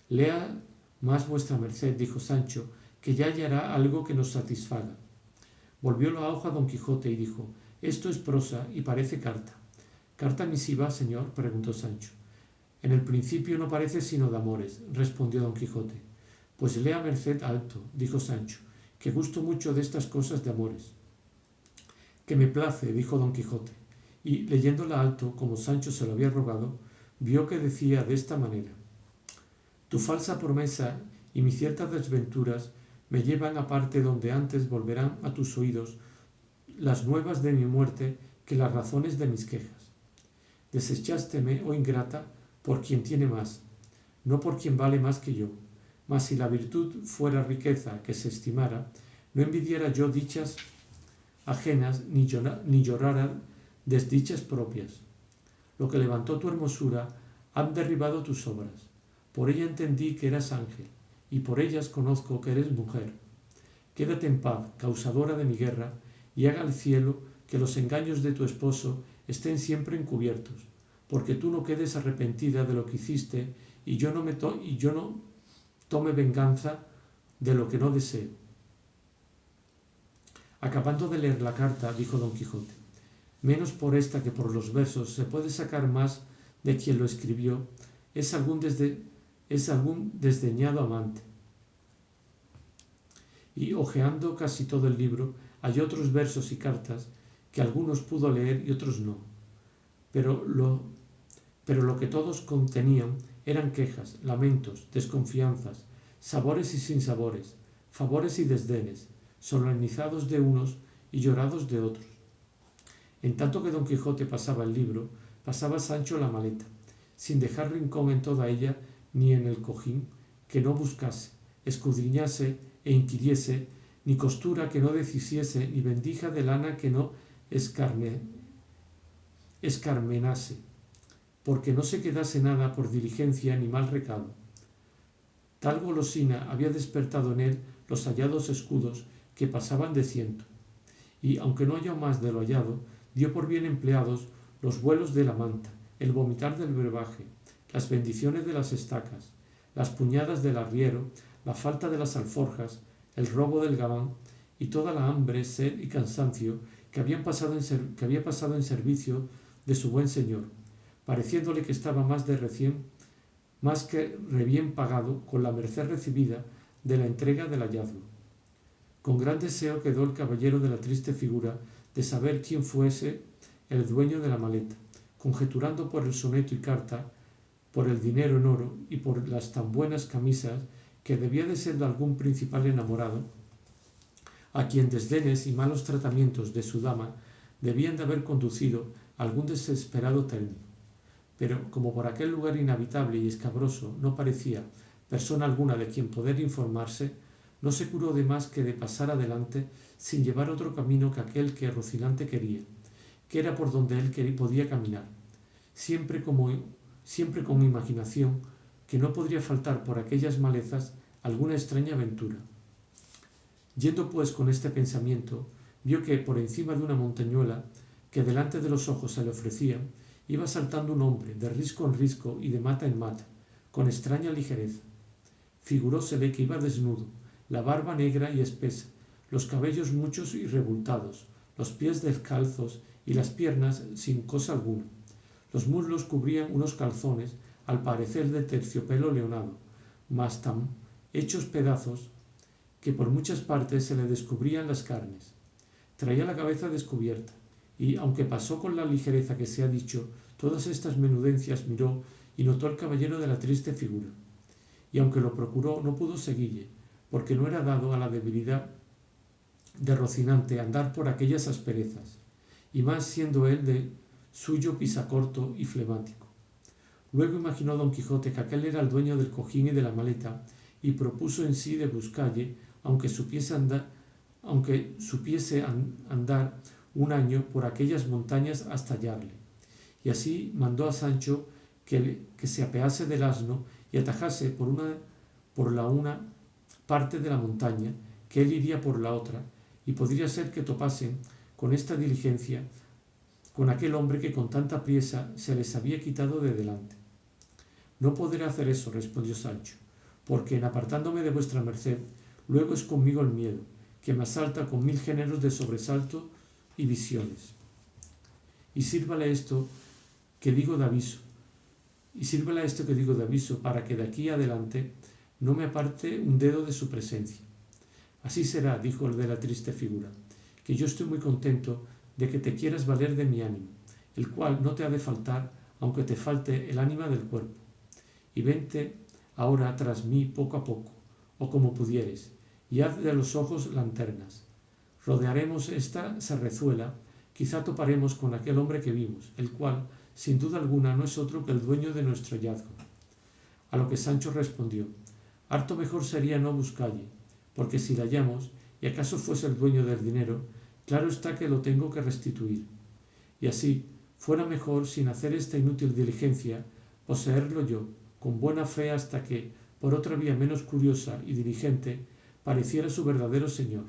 Lea más vuestra merced, dijo Sancho, que ya hallará algo que nos satisfaga. Volvió la hoja a don Quijote y dijo: esto es prosa y parece carta. ¿Carta misiva, señor?, preguntó Sancho. En el principio no parece sino de amores, respondió don Quijote. Pues lea merced alto, dijo Sancho, que gusto mucho de estas cosas de amores. Que me place, dijo don Quijote, y leyéndola alto, como Sancho se lo había rogado, vio que decía de esta manera: tu falsa promesa y mis ciertas desventuras me llevan a parte donde antes volverán a tus oídos las nuevas de mi muerte que las razones de mis quejas. Desechásteme, oh ingrata, por quien tiene más, no por quien vale más que yo. Mas si la virtud fuera riqueza que se estimara, no envidiara yo dichas ajenas ni llorara desdichas propias. Lo que levantó tu hermosura han derribado tus obras. Por ella entendí que eras ángel, y por ellas conozco que eres mujer. Quédate en paz, causadora de mi guerra, y haga el cielo que los engaños de tu esposo estén siempre encubiertos, porque tú no quedes arrepentida de lo que hiciste, y yo no tome venganza de lo que no deseo. Acabando de leer la carta, dijo don Quijote: menos por esta que por los versos se puede sacar más de quien lo escribió, es algún desdeñado amante. Y hojeando casi todo el libro, halló otros versos y cartas que algunos pudo leer y otros no. Pero lo que todos contenían eran quejas, lamentos, desconfianzas, sabores y sinsabores, favores y desdenes, solemnizados de unos y llorados de otros. En tanto que don Quijote pasaba el libro, pasaba Sancho la maleta, sin dejar rincón en toda ella ni en el cojín que no buscase, escudriñase e inquiriese, ni costura que no deshiciese, ni vendija de lana que no escarmenase, porque no se quedase nada por diligencia ni mal recado. Tal golosina había despertado en él los hallados escudos que pasaban de 100, y aunque no halló más de lo hallado, dio por bien empleados los vuelos de la manta, el vomitar del brebaje, las bendiciones de las estacas, las puñadas del arriero, la falta de las alforjas, el robo del gabán y toda la hambre, sed y cansancio que había pasado en servicio de su buen señor, pareciéndole que estaba más que re bien pagado con la merced recibida de la entrega del hallazgo. Con gran deseo quedó el caballero de la triste figura de saber quién fuese el dueño de la maleta, conjeturando por el soneto y carta, por el dinero en oro y por las tan buenas camisas, que debía de ser de algún principal enamorado, a quien desdenes y malos tratamientos de su dama debían de haber conducido a algún desesperado término. Pero como por aquel lugar inhabitable y escabroso no parecía persona alguna de quien poder informarse, no se curó de más que de pasar adelante sin llevar otro camino que aquel que Rocinante quería, que era por donde él podía caminar, siempre con imaginación, que no podría faltar por aquellas malezas alguna extraña aventura. Yendo pues con este pensamiento, vio que por encima de una montañuela que delante de los ojos se le ofrecía, iba saltando un hombre de risco en risco y de mata en mata, con extraña ligereza. Figurósele que iba desnudo, la barba negra y espesa, los cabellos muchos y rebultados, los pies descalzos y las piernas sin cosa alguna. Los muslos cubrían unos calzones, al parecer de terciopelo leonado, mas tan hechos pedazos que por muchas partes se le descubrían las carnes. Traía la cabeza descubierta, y, aunque pasó con la ligereza que se ha dicho todas estas menudencias, miró y notó el caballero de la triste figura. Y aunque lo procuró, no pudo seguirle, porque no era dado a la debilidad de Rocinante andar por aquellas asperezas, y más siendo él de suyo pisacorto y flemático. Luego imaginó don Quijote que aquel era el dueño del cojín y de la maleta, y propuso en sí de buscalle, aunque supiese andar un año por aquellas montañas hasta hallarle. Y así mandó a Sancho que se apease del asno y atajase por la una parte de la montaña, que él iría por la otra, y podría ser que topasen con esta diligencia con aquel hombre que con tanta priesa se les había quitado de delante. No podré hacer eso, respondió Sancho, porque en apartándome de vuestra merced, luego es conmigo el miedo, que me asalta con 1000 géneros de sobresalto y visiones. Y sírvale esto que digo de aviso, para que de aquí adelante no me aparte un dedo de su presencia. Así será, dijo el de la triste figura, que yo estoy muy contento de que te quieras valer de mi ánimo, el cual no te ha de faltar, aunque te falte el ánima del cuerpo. Y vente ahora tras mí poco a poco, o como pudieres, y haz de los ojos lanternas. Rodearemos esta serrezuela, quizá toparemos con aquel hombre que vimos, el cual, sin duda alguna, no es otro que el dueño de nuestro hallazgo. A lo que Sancho respondió: harto mejor sería no buscalle, porque si la hallamos, y acaso fuese el dueño del dinero, claro está que lo tengo que restituir. Y así, fuera mejor, sin hacer esta inútil diligencia, poseerlo yo, con buena fe, hasta que, por otra vía menos curiosa y diligente, pareciera su verdadero señor,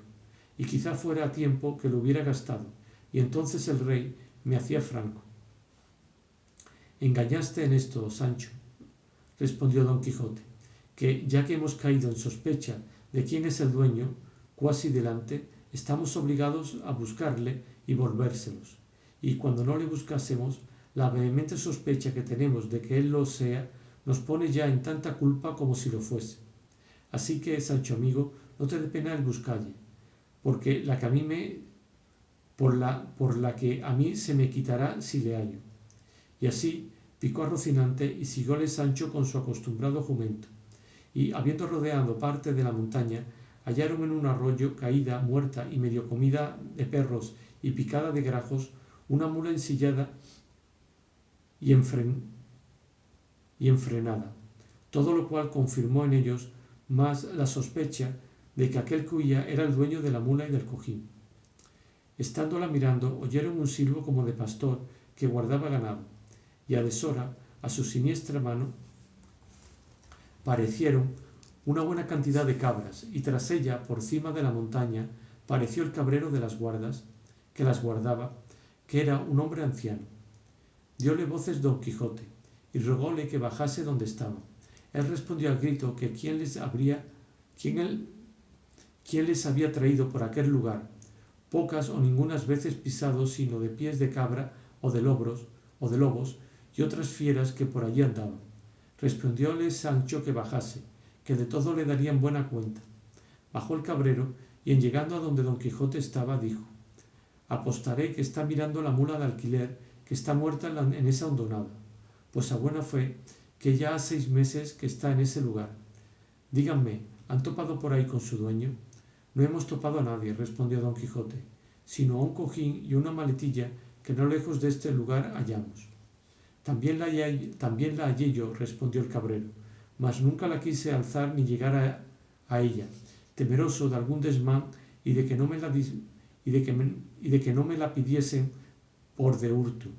y quizá fuera a tiempo que lo hubiera gastado, y entonces el rey me hacía franco. Engañaste en esto, Sancho, respondió don Quijote, que ya que hemos caído en sospecha de quién es el dueño, cuasi delante, estamos obligados a buscarle y volvérselos, y cuando no le buscásemos, la vehemente sospecha que tenemos de que él lo sea nos pone ya en tanta culpa como si lo fuese. Así que, Sancho amigo, no te dé pena el buscalle, porque por la que a mí se me quitará si le hallo. Y así picó a Rocinante y siguióle Sancho con su acostumbrado jumento, y habiendo rodeado parte de la montaña, hallaron en un arroyo, caída, muerta y medio comida de perros y picada de grajos, una mula ensillada y enfrenada, todo lo cual confirmó en ellos más la sospecha de que aquel que huía era el dueño de la mula y del cojín. Estándola mirando, oyeron un silbo como de pastor que guardaba ganado, y a deshora, a su siniestra mano, parecieron una buena cantidad de cabras, y tras ella, por cima de la montaña, pareció el cabrero de las guardas, que las guardaba, que era un hombre anciano. Dióle voces don Quijote, y rogóle que bajase donde estaba. Él respondió al grito que quién les había traído por aquel lugar, pocas o ningunas veces pisados sino de pies de cabra o de lobos y otras fieras que por allí andaban. Respondióle Sancho que bajase, que de todo le darían buena cuenta. Bajó el cabrero y en llegando a donde don Quijote estaba dijo: apostaré que está mirando la mula de alquiler que está muerta en esa hondonada, pues a buena fe que ya ha 6 meses que está en ese lugar. Díganme, ¿han topado por ahí con su dueño? No hemos topado a nadie, respondió don Quijote, sino a un cojín y una maletilla que no lejos de este lugar hallamos. También la hallé yo, respondió el cabrero, mas nunca la quise alzar ni llegar a ella, temeroso de algún desmán y de que no me la pidiesen por de hurto,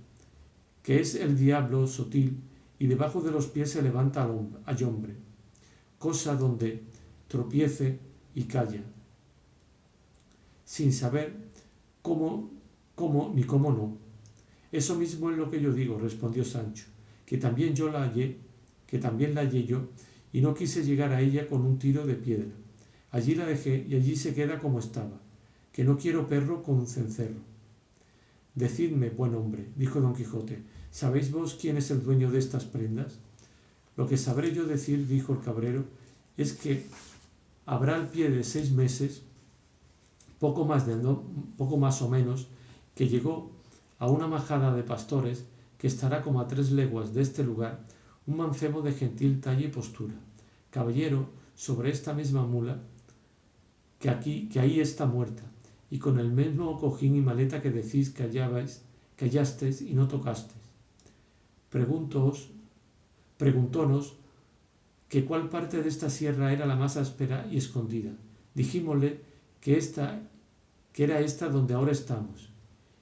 que es el diablo sotil y debajo de los pies se levanta al hombre, cosa donde tropiece y calla, sin saber cómo ni cómo no. Eso mismo es lo que yo digo, respondió Sancho, que también la hallé yo, y no quise llegar a ella con un tiro de piedra. Allí la dejé y allí se queda como estaba, que no quiero perro con cencerro. Decidme, buen hombre, dijo don Quijote, ¿sabéis vos quién es el dueño de estas prendas? Lo que sabré yo decir, dijo el cabrero, es que habrá al pie de 6 meses, poco más o menos, que llegó a una majada de pastores que estará como a 3 leguas de este lugar, un mancebo de gentil talla y postura, caballero sobre esta misma mula que ahí está muerta, y con el mismo cojín y maleta que decís que hallasteis y no tocasteis. Preguntónos que cuál parte de esta sierra era la más áspera y escondida. Dijímosle que era esta donde ahora estamos,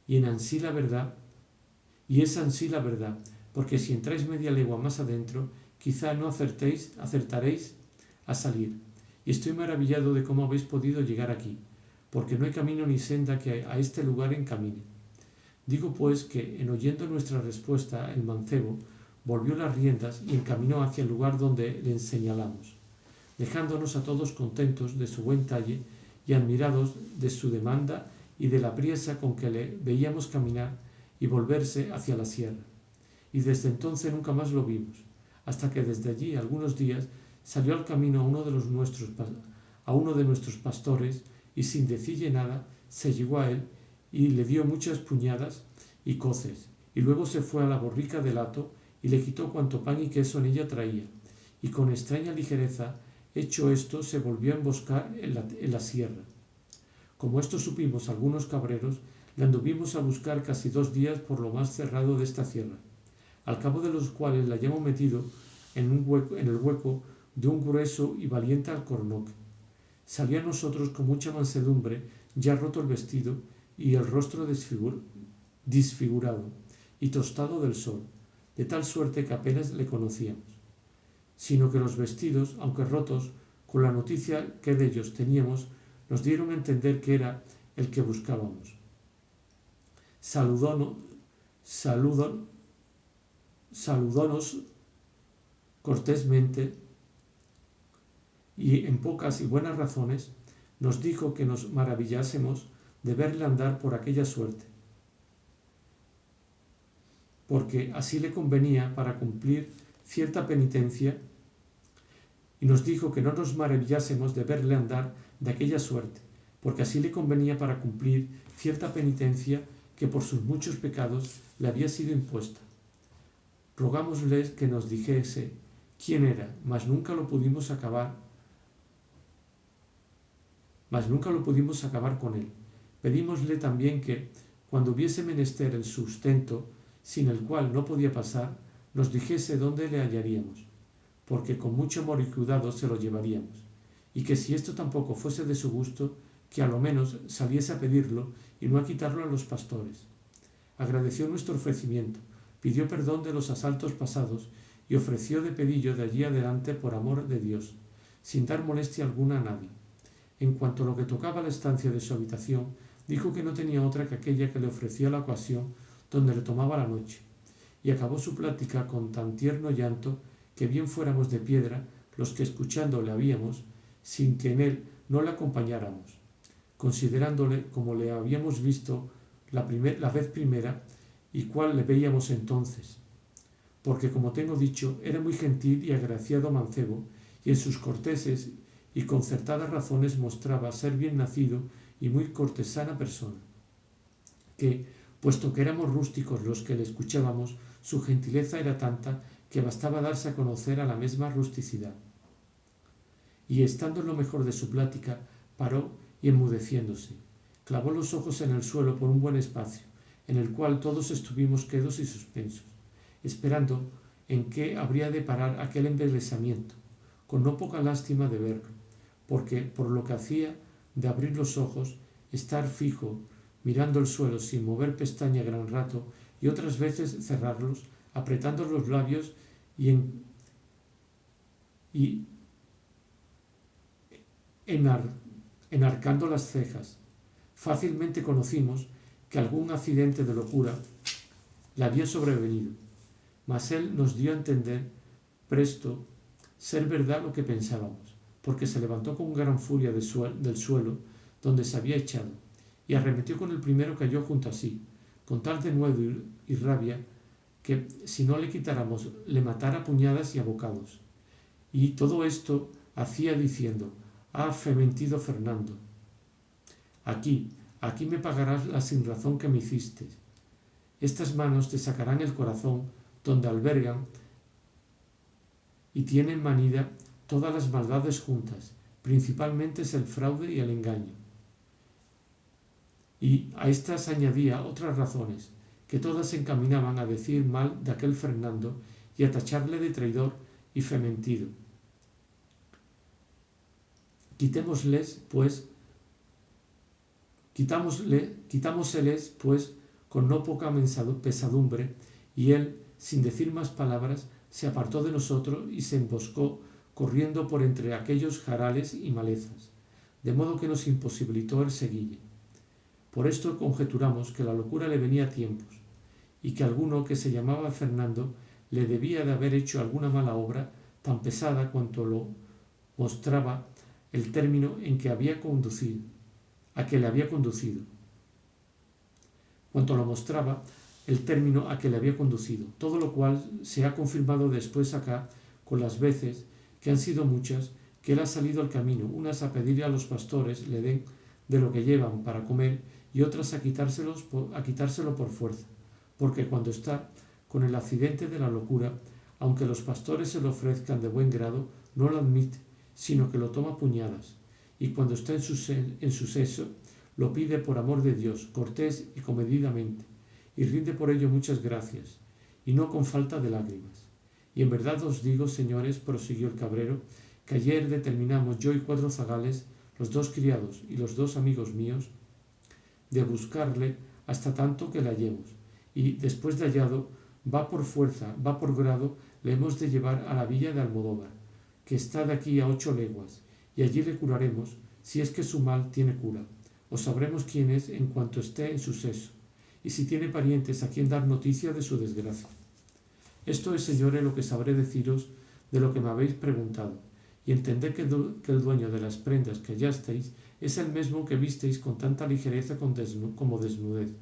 y es ansí la verdad, porque si entráis media legua más adentro, quizá no acertaréis a salir. Y estoy maravillado de cómo habéis podido llegar aquí, porque no hay camino ni senda que a este lugar encamine. Digo pues que, en oyendo nuestra respuesta, el mancebo volvió las riendas y encaminó hacia el lugar donde le señalamos, dejándonos a todos contentos de su buen talle y admirados de su demanda y de la priesa con que le veíamos caminar y volverse hacia la sierra. Y desde entonces nunca más lo vimos, hasta que desde allí, algunos días, salió al camino a uno de nuestros pastores y sin decirle nada se llegó a él y le dio muchas puñadas y coces, y luego se fue a la borrica del hato y le quitó cuanto pan y queso en ella traía, y con extraña ligereza, hecho esto, se volvió a emboscar en la sierra. Como esto supimos algunos cabreros, le anduvimos a buscar casi 2 días por lo más cerrado de esta sierra, al cabo de los cuales la hayamos metido en el hueco de un grueso y valiente alcornoque. Salió a nosotros con mucha mansedumbre, ya roto el vestido y el rostro disfigurado y tostado del sol, de tal suerte que apenas le conocíamos, sino que los vestidos, aunque rotos, con la noticia que de ellos teníamos, nos dieron a entender que era el que buscábamos. Saludónos cortésmente y en pocas y buenas razones nos dijo que nos maravillásemos de verle andar por aquella suerte, porque así le convenía para cumplir cierta penitencia, y nos dijo que no nos maravillásemos de verle andar de aquella suerte, porque así le convenía para cumplir cierta penitencia que por sus muchos pecados le había sido impuesta. Rogámosles que nos dijese quién era, mas nunca lo pudimos acabar con él. Pedímosle también que, cuando hubiese menester el sustento, sin el cual no podía pasar, nos dijese dónde le hallaríamos, porque con mucho amor y cuidado se lo llevaríamos, y que si esto tampoco fuese de su gusto, que a lo menos saliese a pedirlo y no a quitarlo a los pastores. Agradeció nuestro ofrecimiento, pidió perdón de los asaltos pasados y ofreció de pedillo de allí adelante por amor de Dios, sin dar molestia alguna a nadie. En cuanto a lo que tocaba a la estancia de su habitación, dijo que no tenía otra que aquella que le ofrecía la ocasión donde le tomaba la noche, y acabó su plática con tan tierno llanto que bien fuéramos de piedra los que escuchándole habíamos, sin que en él no le acompañáramos, considerándole como le habíamos visto la vez primera y cuál le veíamos entonces, porque como tengo dicho, era muy gentil y agraciado mancebo, y en sus corteses y concertadas razones mostraba ser bien nacido y muy cortesana persona, que, puesto que éramos rústicos los que le escuchábamos, su gentileza era tanta que bastaba darse a conocer a la misma rusticidad. Y estando en lo mejor de su plática, paró y enmudeciéndose, clavó los ojos en el suelo por un buen espacio, en el cual todos estuvimos quedos y suspensos, esperando en qué habría de parar aquel embelesamiento, con no poca lástima de verlo, porque por lo que hacía de abrir los ojos, estar fijo, mirando el suelo sin mover pestaña gran rato, y otras veces cerrarlos, apretando los labios y enarcando las cejas. Fácilmente conocimos que algún accidente de locura le había sobrevenido, mas él nos dio a entender presto ser verdad lo que pensábamos, porque se levantó con gran furia del suelo donde se había echado, y arremetió con el primero que halló junto a sí, con tal denuedo y rabia que, si no le quitáramos, le matara a puñadas y a bocados. Y todo esto hacía diciendo: ha fementido Fernando. Aquí me pagarás la sinrazón que me hiciste. Estas manos te sacarán el corazón donde albergan y tienen manida todas las maldades juntas, principalmente es el fraude y el engaño. Y a estas añadía otras razones, que todas se encaminaban a decir mal de aquel Fernando y a tacharle de traidor y fementido. Quitámoseles, pues, con no poca pesadumbre, y él, sin decir más palabras, se apartó de nosotros y se emboscó, corriendo por entre aquellos jarales y malezas, de modo que nos imposibilitó el seguille. Por esto conjeturamos que la locura le venía a tiempos, y que alguno que se llamaba Fernando le debía de haber hecho alguna mala obra tan pesada cuanto lo mostraba el término en que había conducido, a que le había conducido. Todo lo cual se ha confirmado después acá con las veces, que han sido muchas, que él ha salido al camino, unas a pedirle a los pastores le den de lo que llevan para comer y otras a quitárselo por fuerza, porque cuando está con el accidente de la locura, aunque los pastores se lo ofrezcan de buen grado, no lo admite, sino que lo toma a puñadas, y cuando está en su seso, lo pide por amor de Dios, cortés y comedidamente, y rinde por ello muchas gracias, y no con falta de lágrimas. Y en verdad os digo, señores, prosiguió el cabrero, que ayer determinamos yo y 4 zagales, los 2 criados y los 2 amigos míos, de buscarle hasta tanto que le hallemos, y después de hallado, va por fuerza, va por grado, le hemos de llevar a la villa de Almodóvar, que está de aquí a 8 leguas, y allí le curaremos, si es que su mal tiene cura, o sabremos quién es en cuanto esté en su seso, y si tiene parientes a quien dar noticia de su desgracia. Esto es, señores, lo que sabré deciros de lo que me habéis preguntado, y entended que el dueño de las prendas que hallasteis es el mismo que visteis con tanta ligereza como desnudez,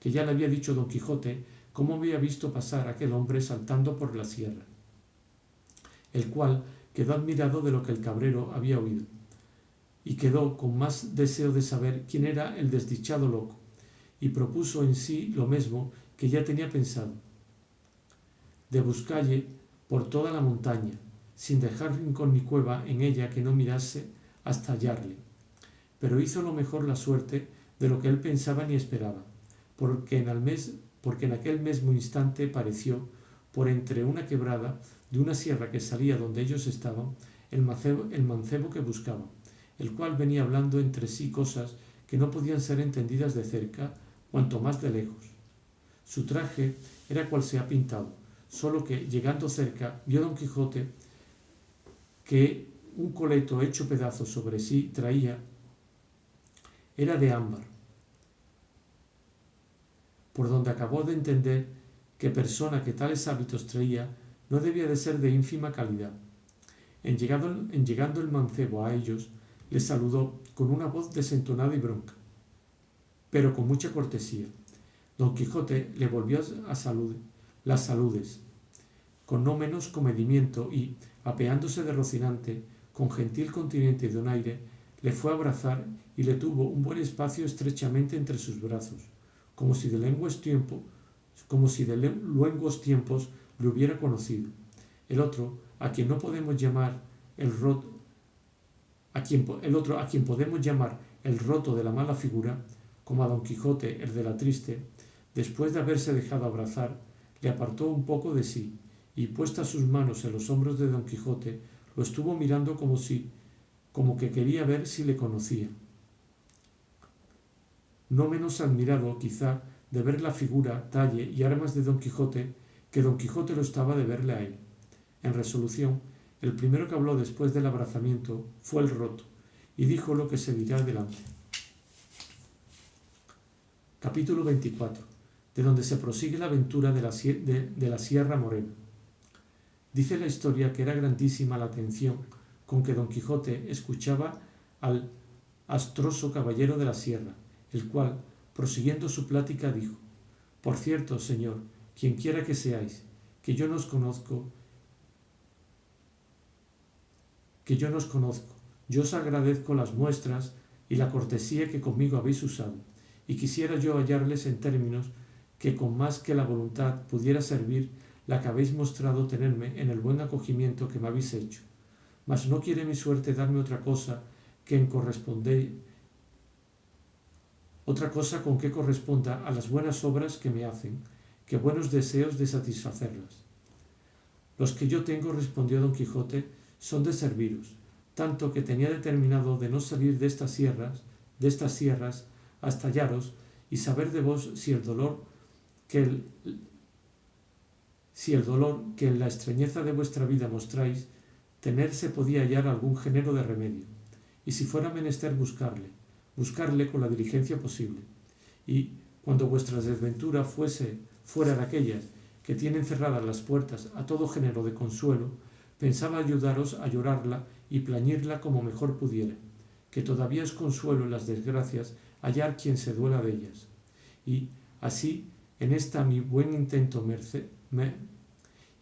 que ya le había dicho don Quijote cómo había visto pasar aquel hombre saltando por la sierra, el cual quedó admirado de lo que el cabrero había oído, y quedó con más deseo de saber quién era el desdichado loco, y propuso en sí lo mismo que ya tenía pensado, de buscalle por toda la montaña, sin dejar rincón ni cueva en ella que no mirase hasta hallarle. Pero hizo lo mejor la suerte de lo que él pensaba ni esperaba, porque en aquel mismo instante pareció, por entre una quebrada de una sierra que salía donde ellos estaban, el mancebo que buscaban, el cual venía hablando entre sí cosas que no podían ser entendidas de cerca, cuanto más de lejos. Su traje era cual se ha pintado, solo que, llegando cerca, vio don Quijote que un coleto hecho pedazos sobre sí traía era de ámbar, por donde acabó de entender que persona que tales hábitos traía no debía de ser de ínfima calidad. En llegando el mancebo a ellos, les saludó con una voz desentonada y bronca, pero con mucha cortesía. Don Quijote le volvió las saludes, con no menos comedimiento, y, apeándose de Rocinante, con gentil continente y donaire, le fue a abrazar y le tuvo un buen espacio estrechamente entre sus brazos, como si de luengos tiempos le hubiera conocido. El otro, a quien podemos llamar el roto de la mala figura, como a don Quijote el de la triste, después de haberse dejado abrazar, le apartó un poco de sí, y puestas sus manos en los hombros de don Quijote, lo estuvo mirando como que quería ver si le conocía. No menos admirado, quizá, de ver la figura, talle y armas de don Quijote, que don Quijote lo estaba de verle a él. En resolución, el primero que habló después del abrazamiento fue el roto, y dijo lo que se dirá adelante. Capítulo 24, de donde se prosigue la aventura de la Sierra Morena. Dice la historia que era grandísima la atención con que don Quijote escuchaba al astroso caballero de la sierra, el cual, prosiguiendo su plática, dijo: «Por cierto, señor, quienquiera que seáis, que yo no os conozco, Yo os agradezco las muestras y la cortesía que conmigo habéis usado, y quisiera yo hallarles en términos que con más que la voluntad pudiera servir la que habéis mostrado tenerme en el buen acogimiento que me habéis hecho. Mas no quiere mi suerte darme otra cosa con que corresponda a las buenas obras que me hacen, que buenos deseos de satisfacerlas. Los que yo tengo, respondió Don Quijote, son de serviros, tanto que tenía determinado de no salir de estas sierras hasta hallaros y saber de vos si el dolor que en la extrañeza de vuestra vida mostráis, tener se podía hallar algún género de remedio, y si fuera menester buscarle con la diligencia posible, y cuando vuestra desventura fuera de aquellas que tienen cerradas las puertas a todo género de consuelo, pensaba ayudaros a llorarla y plañirla como mejor pudiera, que todavía es consuelo en las desgracias hallar quien se duela de ellas. Y así, en esta mi buen intento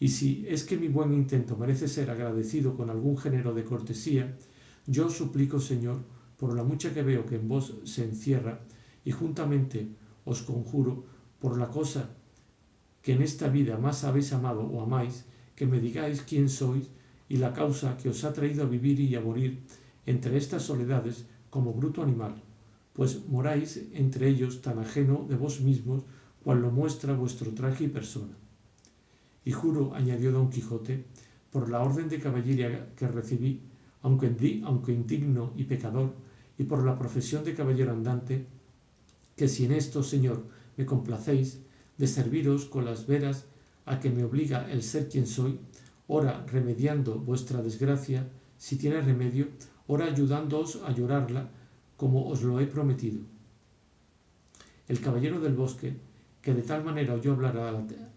si es que mi buen intento merece ser agradecido con algún género de cortesía, yo os suplico, Señor, por la mucha que veo que en vos se encierra, y juntamente os conjuro, por la cosa que en esta vida más habéis amado o amáis, que me digáis quién sois y la causa que os ha traído a vivir y a morir entre estas soledades como bruto animal, pues moráis entre ellos tan ajeno de vos mismos cual lo muestra vuestro traje y persona. Y juro, añadió Don Quijote, por la orden de caballería que recibí, aunque indigno y pecador, y por la profesión de caballero andante, que si en esto, Señor, me complacéis, de serviros con las veras a que me obliga el ser quien soy, ora remediando vuestra desgracia, si tiene remedio, ora ayudándoos a llorarla, como os lo he prometido. El caballero del bosque, que de tal manera oyó hablar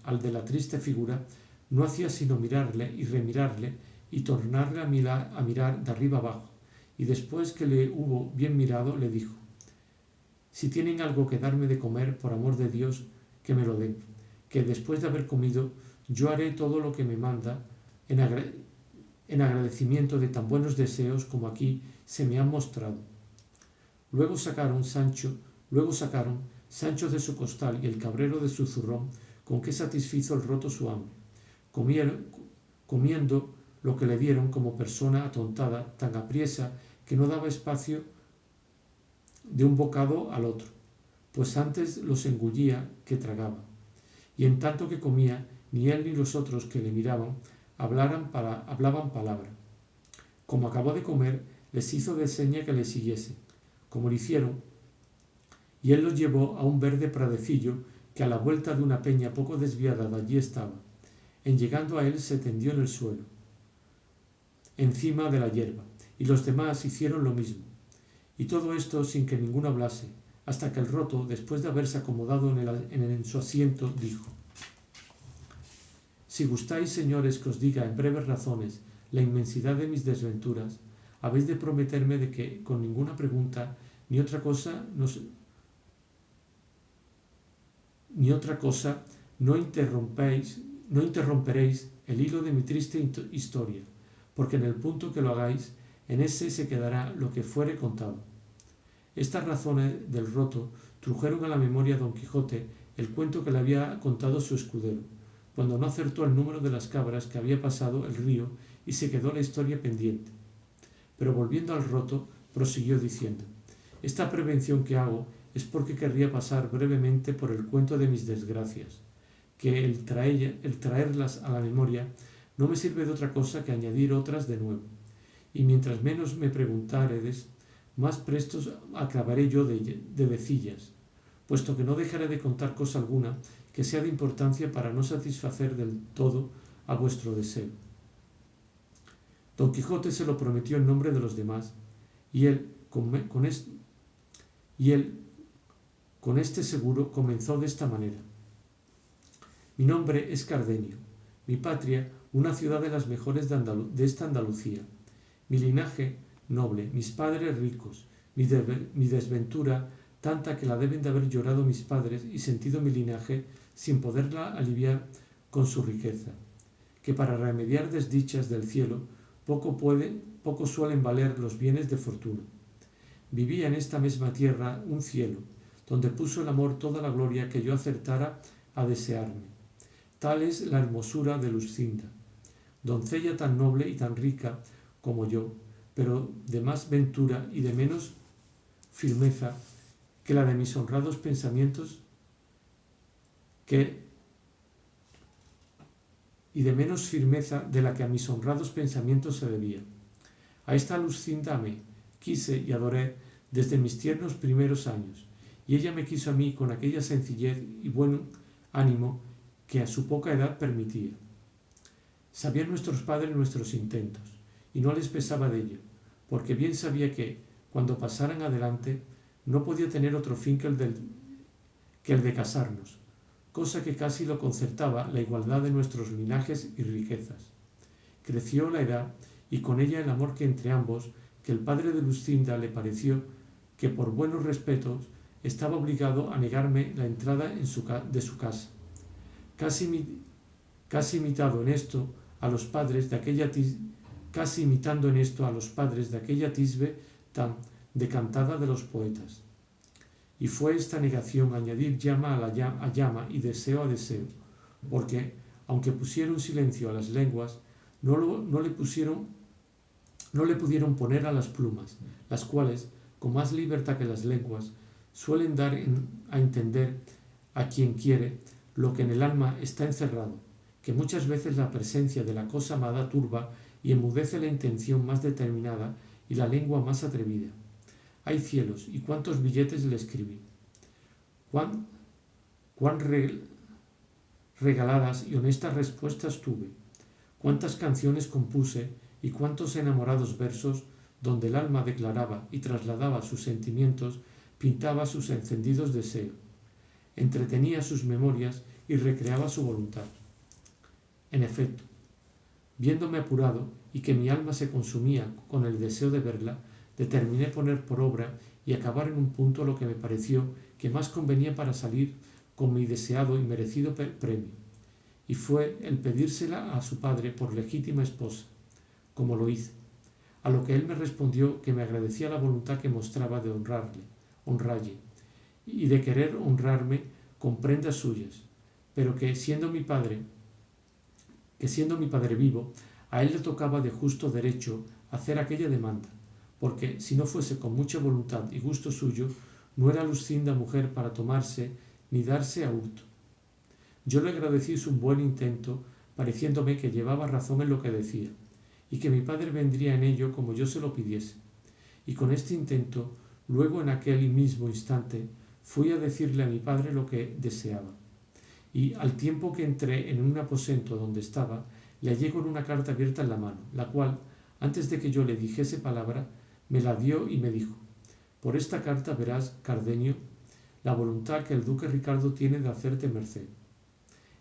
al de la triste figura, no hacía sino mirarle y remirarle y tornarle a mirar de arriba abajo, y después que le hubo bien mirado, le dijo: si tienen algo que darme de comer, por amor de Dios, que me lo den, que después de haber comido, yo haré todo lo que me manda en agradecimiento de tan buenos deseos como aquí se me han mostrado. Luego sacaron Sancho de su costal y el cabrero de su zurrón, con que satisfizo el roto su hambre, comiendo lo que le dieron como persona atontada, tan apriesa que no daba espacio de un bocado al otro, pues antes los engullía que tragaba. Y en tanto que comía, ni él ni los otros que le miraban hablaban palabra. Como acabó de comer, les hizo de seña que le siguiesen, como lo hicieron, y él los llevó a un verde pradecillo que a la vuelta de una peña poco desviada de allí estaba. En llegando a él se tendió en el suelo, encima de la hierba, y los demás hicieron lo mismo. Y todo esto sin que ninguno hablase, hasta que el roto, después de haberse acomodado en su asiento, dijo: si gustáis, señores, que os diga en breves razones la inmensidad de mis desventuras, habéis de prometerme de que con ninguna pregunta ni otra cosa no interromperéis el hilo de mi triste historia, porque en el punto que lo hagáis, en ese se quedará lo que fuere contado. Estas razones del roto trujeron a la memoria a Don Quijote el cuento que le había contado su escudero, cuando no acertó el número de las cabras que había pasado el río y se quedó la historia pendiente. Pero volviendo al roto, prosiguió diciendo: esta prevención que hago es porque querría pasar brevemente por el cuento de mis desgracias, que el traerlas a la memoria no me sirve de otra cosa que añadir otras de nuevo, y mientras menos me preguntáredes, más prestos acabaré yo de decillas, puesto que no dejaré de contar cosa alguna que sea de importancia para no satisfacer del todo a vuestro deseo. Don Quijote se lo prometió en nombre de los demás, y él, con este seguro, comenzó de esta manera: mi nombre es Cardenio, mi patria una ciudad de las mejores de esta Andalucía, mi linaje noble, mis padres ricos, mi desventura tanta que la deben de haber llorado mis padres y sentido mi linaje sin poderla aliviar con su riqueza, que para remediar desdichas del cielo poco puede poco suelen valer los bienes de fortuna. Vivía en esta misma tierra un cielo, donde puso el amor toda la gloria que yo acertara a desearme. Tal es la hermosura de Luscinda, doncella tan noble y tan rica como yo, pero de más ventura y de menos firmeza que la de mis honrados pensamientos, y de menos firmeza de la que a mis honrados pensamientos se debía. A esta Luscinda amé, quise y adoré desde mis tiernos primeros años, y ella me quiso a mí con aquella sencillez y buen ánimo que a su poca edad permitía. Sabían nuestros padres nuestros intentos, y no les pesaba de ello, porque bien sabía que, cuando pasaran adelante, no podía tener otro fin que el de casarnos, cosa que casi lo concertaba la igualdad de nuestros linajes y riquezas. Creció la edad y con ella el amor que entre ambos, que el padre de Luscinda le pareció que por buenos respetos estaba obligado a negarme la entrada de su casa. Casi imitando en esto a los padres de aquella tisbe tan decantada de los poetas. Y fue esta negación añadir llama a llama y deseo a deseo, porque, aunque pusieron silencio a las lenguas, no le pudieron poner a las plumas, las cuales, con más libertad que las lenguas, suelen dar a entender a quien quiere lo que en el alma está encerrado, que muchas veces la presencia de la cosa amada turba y enmudece la intención más determinada y la lengua más atrevida. ¡Ay cielos! ¿Y cuántos billetes le escribí? ¿Cuán regaladas y honestas respuestas tuve? ¿Cuántas canciones compuse y cuántos enamorados versos donde el alma declaraba y trasladaba sus sentimientos, pintaba sus encendidos deseos, entretenía sus memorias y recreaba su voluntad? En efecto, viéndome apurado y que mi alma se consumía con el deseo de verla, determiné poner por obra y acabar en un punto lo que me pareció que más convenía para salir con mi deseado y merecido premio, y fue el pedírsela a su padre por legítima esposa, como lo hice, a lo que él me respondió que me agradecía la voluntad que mostraba de honralle, y de querer honrarme con prendas suyas, pero que siendo mi padre vivo, a él le tocaba de justo derecho hacer aquella demanda, porque si no fuese con mucha voluntad y gusto suyo, no era Luscinda mujer para tomarse ni darse a hurto. Yo le agradecí su buen intento, pareciéndome que llevaba razón en lo que decía, y que mi padre vendría en ello como yo se lo pidiese. Y con este intento, luego en aquel mismo instante, fui a decirle a mi padre lo que deseaba. Y al tiempo que entré en un aposento donde estaba, le hallé con una carta abierta en la mano, la cual, antes de que yo le dijese palabra, me la dio y me dijo: por esta carta verás, Cardenio, la voluntad que el duque Ricardo tiene de hacerte merced.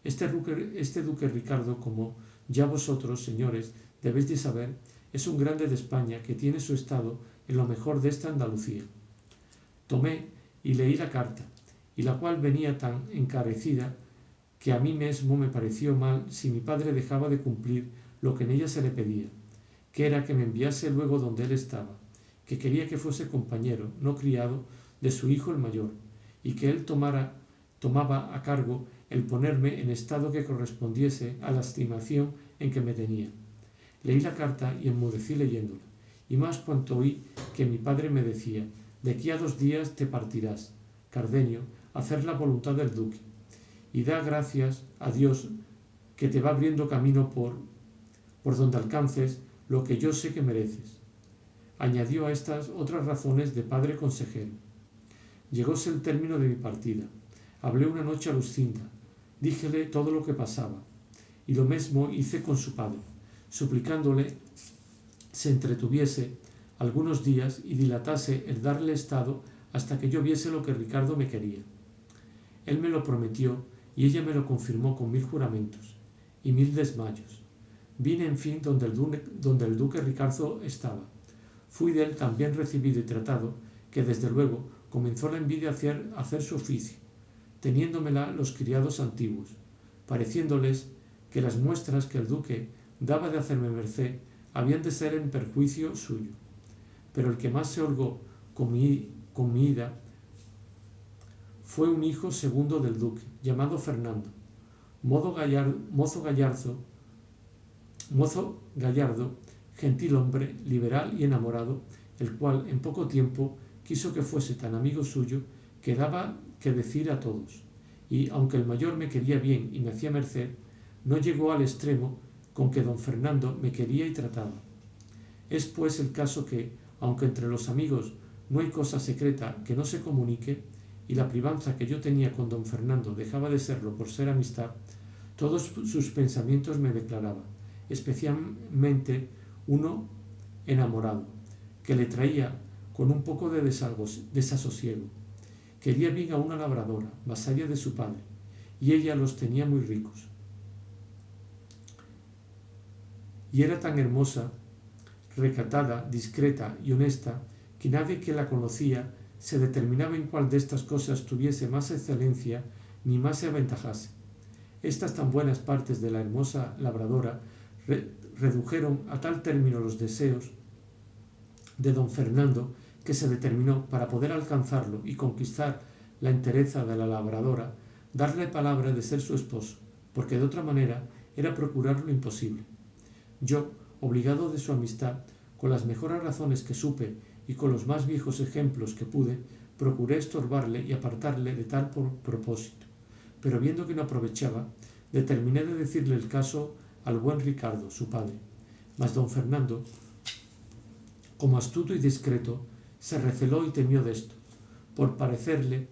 Este duque Ricardo, como ya vosotros, señores, debéis de saber, es un grande de España que tiene su estado en lo mejor de esta Andalucía. Tomé y leí la carta, y la cual venía tan encarecida que a mí mismo me pareció mal si mi padre dejaba de cumplir lo que en ella se le pedía, que era que me enviase luego donde él estaba, que quería que fuese compañero, no criado, de su hijo el mayor, y que él tomaba a cargo el ponerme en estado que correspondiese a la estimación en que me tenía. Leí la carta y enmudecí leyéndola, y más cuanto oí que mi padre me decía: de aquí a 2 días te partirás, Cardenio, a hacer la voluntad del duque, y da gracias a Dios que te va abriendo camino por donde alcances lo que yo sé que mereces. Añadió a estas otras razones de padre consejero. Llegóse el término de mi partida. Hablé una noche a Luscinda, díjele todo lo que pasaba, y lo mismo hice con su padre, suplicándole se entretuviese algunos días y dilatase el darle estado hasta que yo viese lo que Ricardo me quería. Él me lo prometió y ella me lo confirmó con 1000 juramentos y 1000 desmayos. Vine en fin donde el duque Ricardo estaba. Fui de él tan bien recibido y tratado que desde luego comenzó la envidia a hacer su oficio, teniéndomela los criados antiguos, pareciéndoles que las muestras que el duque daba de hacerme merced habían de ser en perjuicio suyo. Pero el que más se holgó con mi ida fue un hijo segundo del duque, llamado Fernando, mozo gallardo, gentil hombre, liberal y enamorado, el cual en poco tiempo quiso que fuese tan amigo suyo que daba que decir a todos, y aunque el mayor me quería bien y me hacía merced, no llegó al extremo con que don Fernando me quería y trataba. Es pues el caso que, aunque entre los amigos no hay cosa secreta que no se comunique, y la privanza que yo tenía con don Fernando dejaba de serlo por ser amistad, todos sus pensamientos me declaraba, especialmente uno enamorado, que le traía con un poco de desasosiego. Quería bien a una labradora, vasalla de su padre, y ella los tenía muy ricos. Y era tan hermosa, recatada, discreta y honesta, que nadie que la conocía se determinaba en cuál de estas cosas tuviese más excelencia ni más se aventajase. Estas tan buenas partes de la hermosa labradora redujeron a tal término los deseos de don Fernando que se determinó, para poder alcanzarlo y conquistar la entereza de la labradora, darle palabra de ser su esposo, porque de otra manera era procurar lo imposible. Yo, obligado de su amistad, con las mejores razones que supe y con los más viejos ejemplos que pude, procuré estorbarle y apartarle de tal propósito, pero viendo que no aprovechaba, determiné de decirle el caso al buen Ricardo, su padre. Mas don Fernando, como astuto y discreto, se receló y temió de esto, por parecerle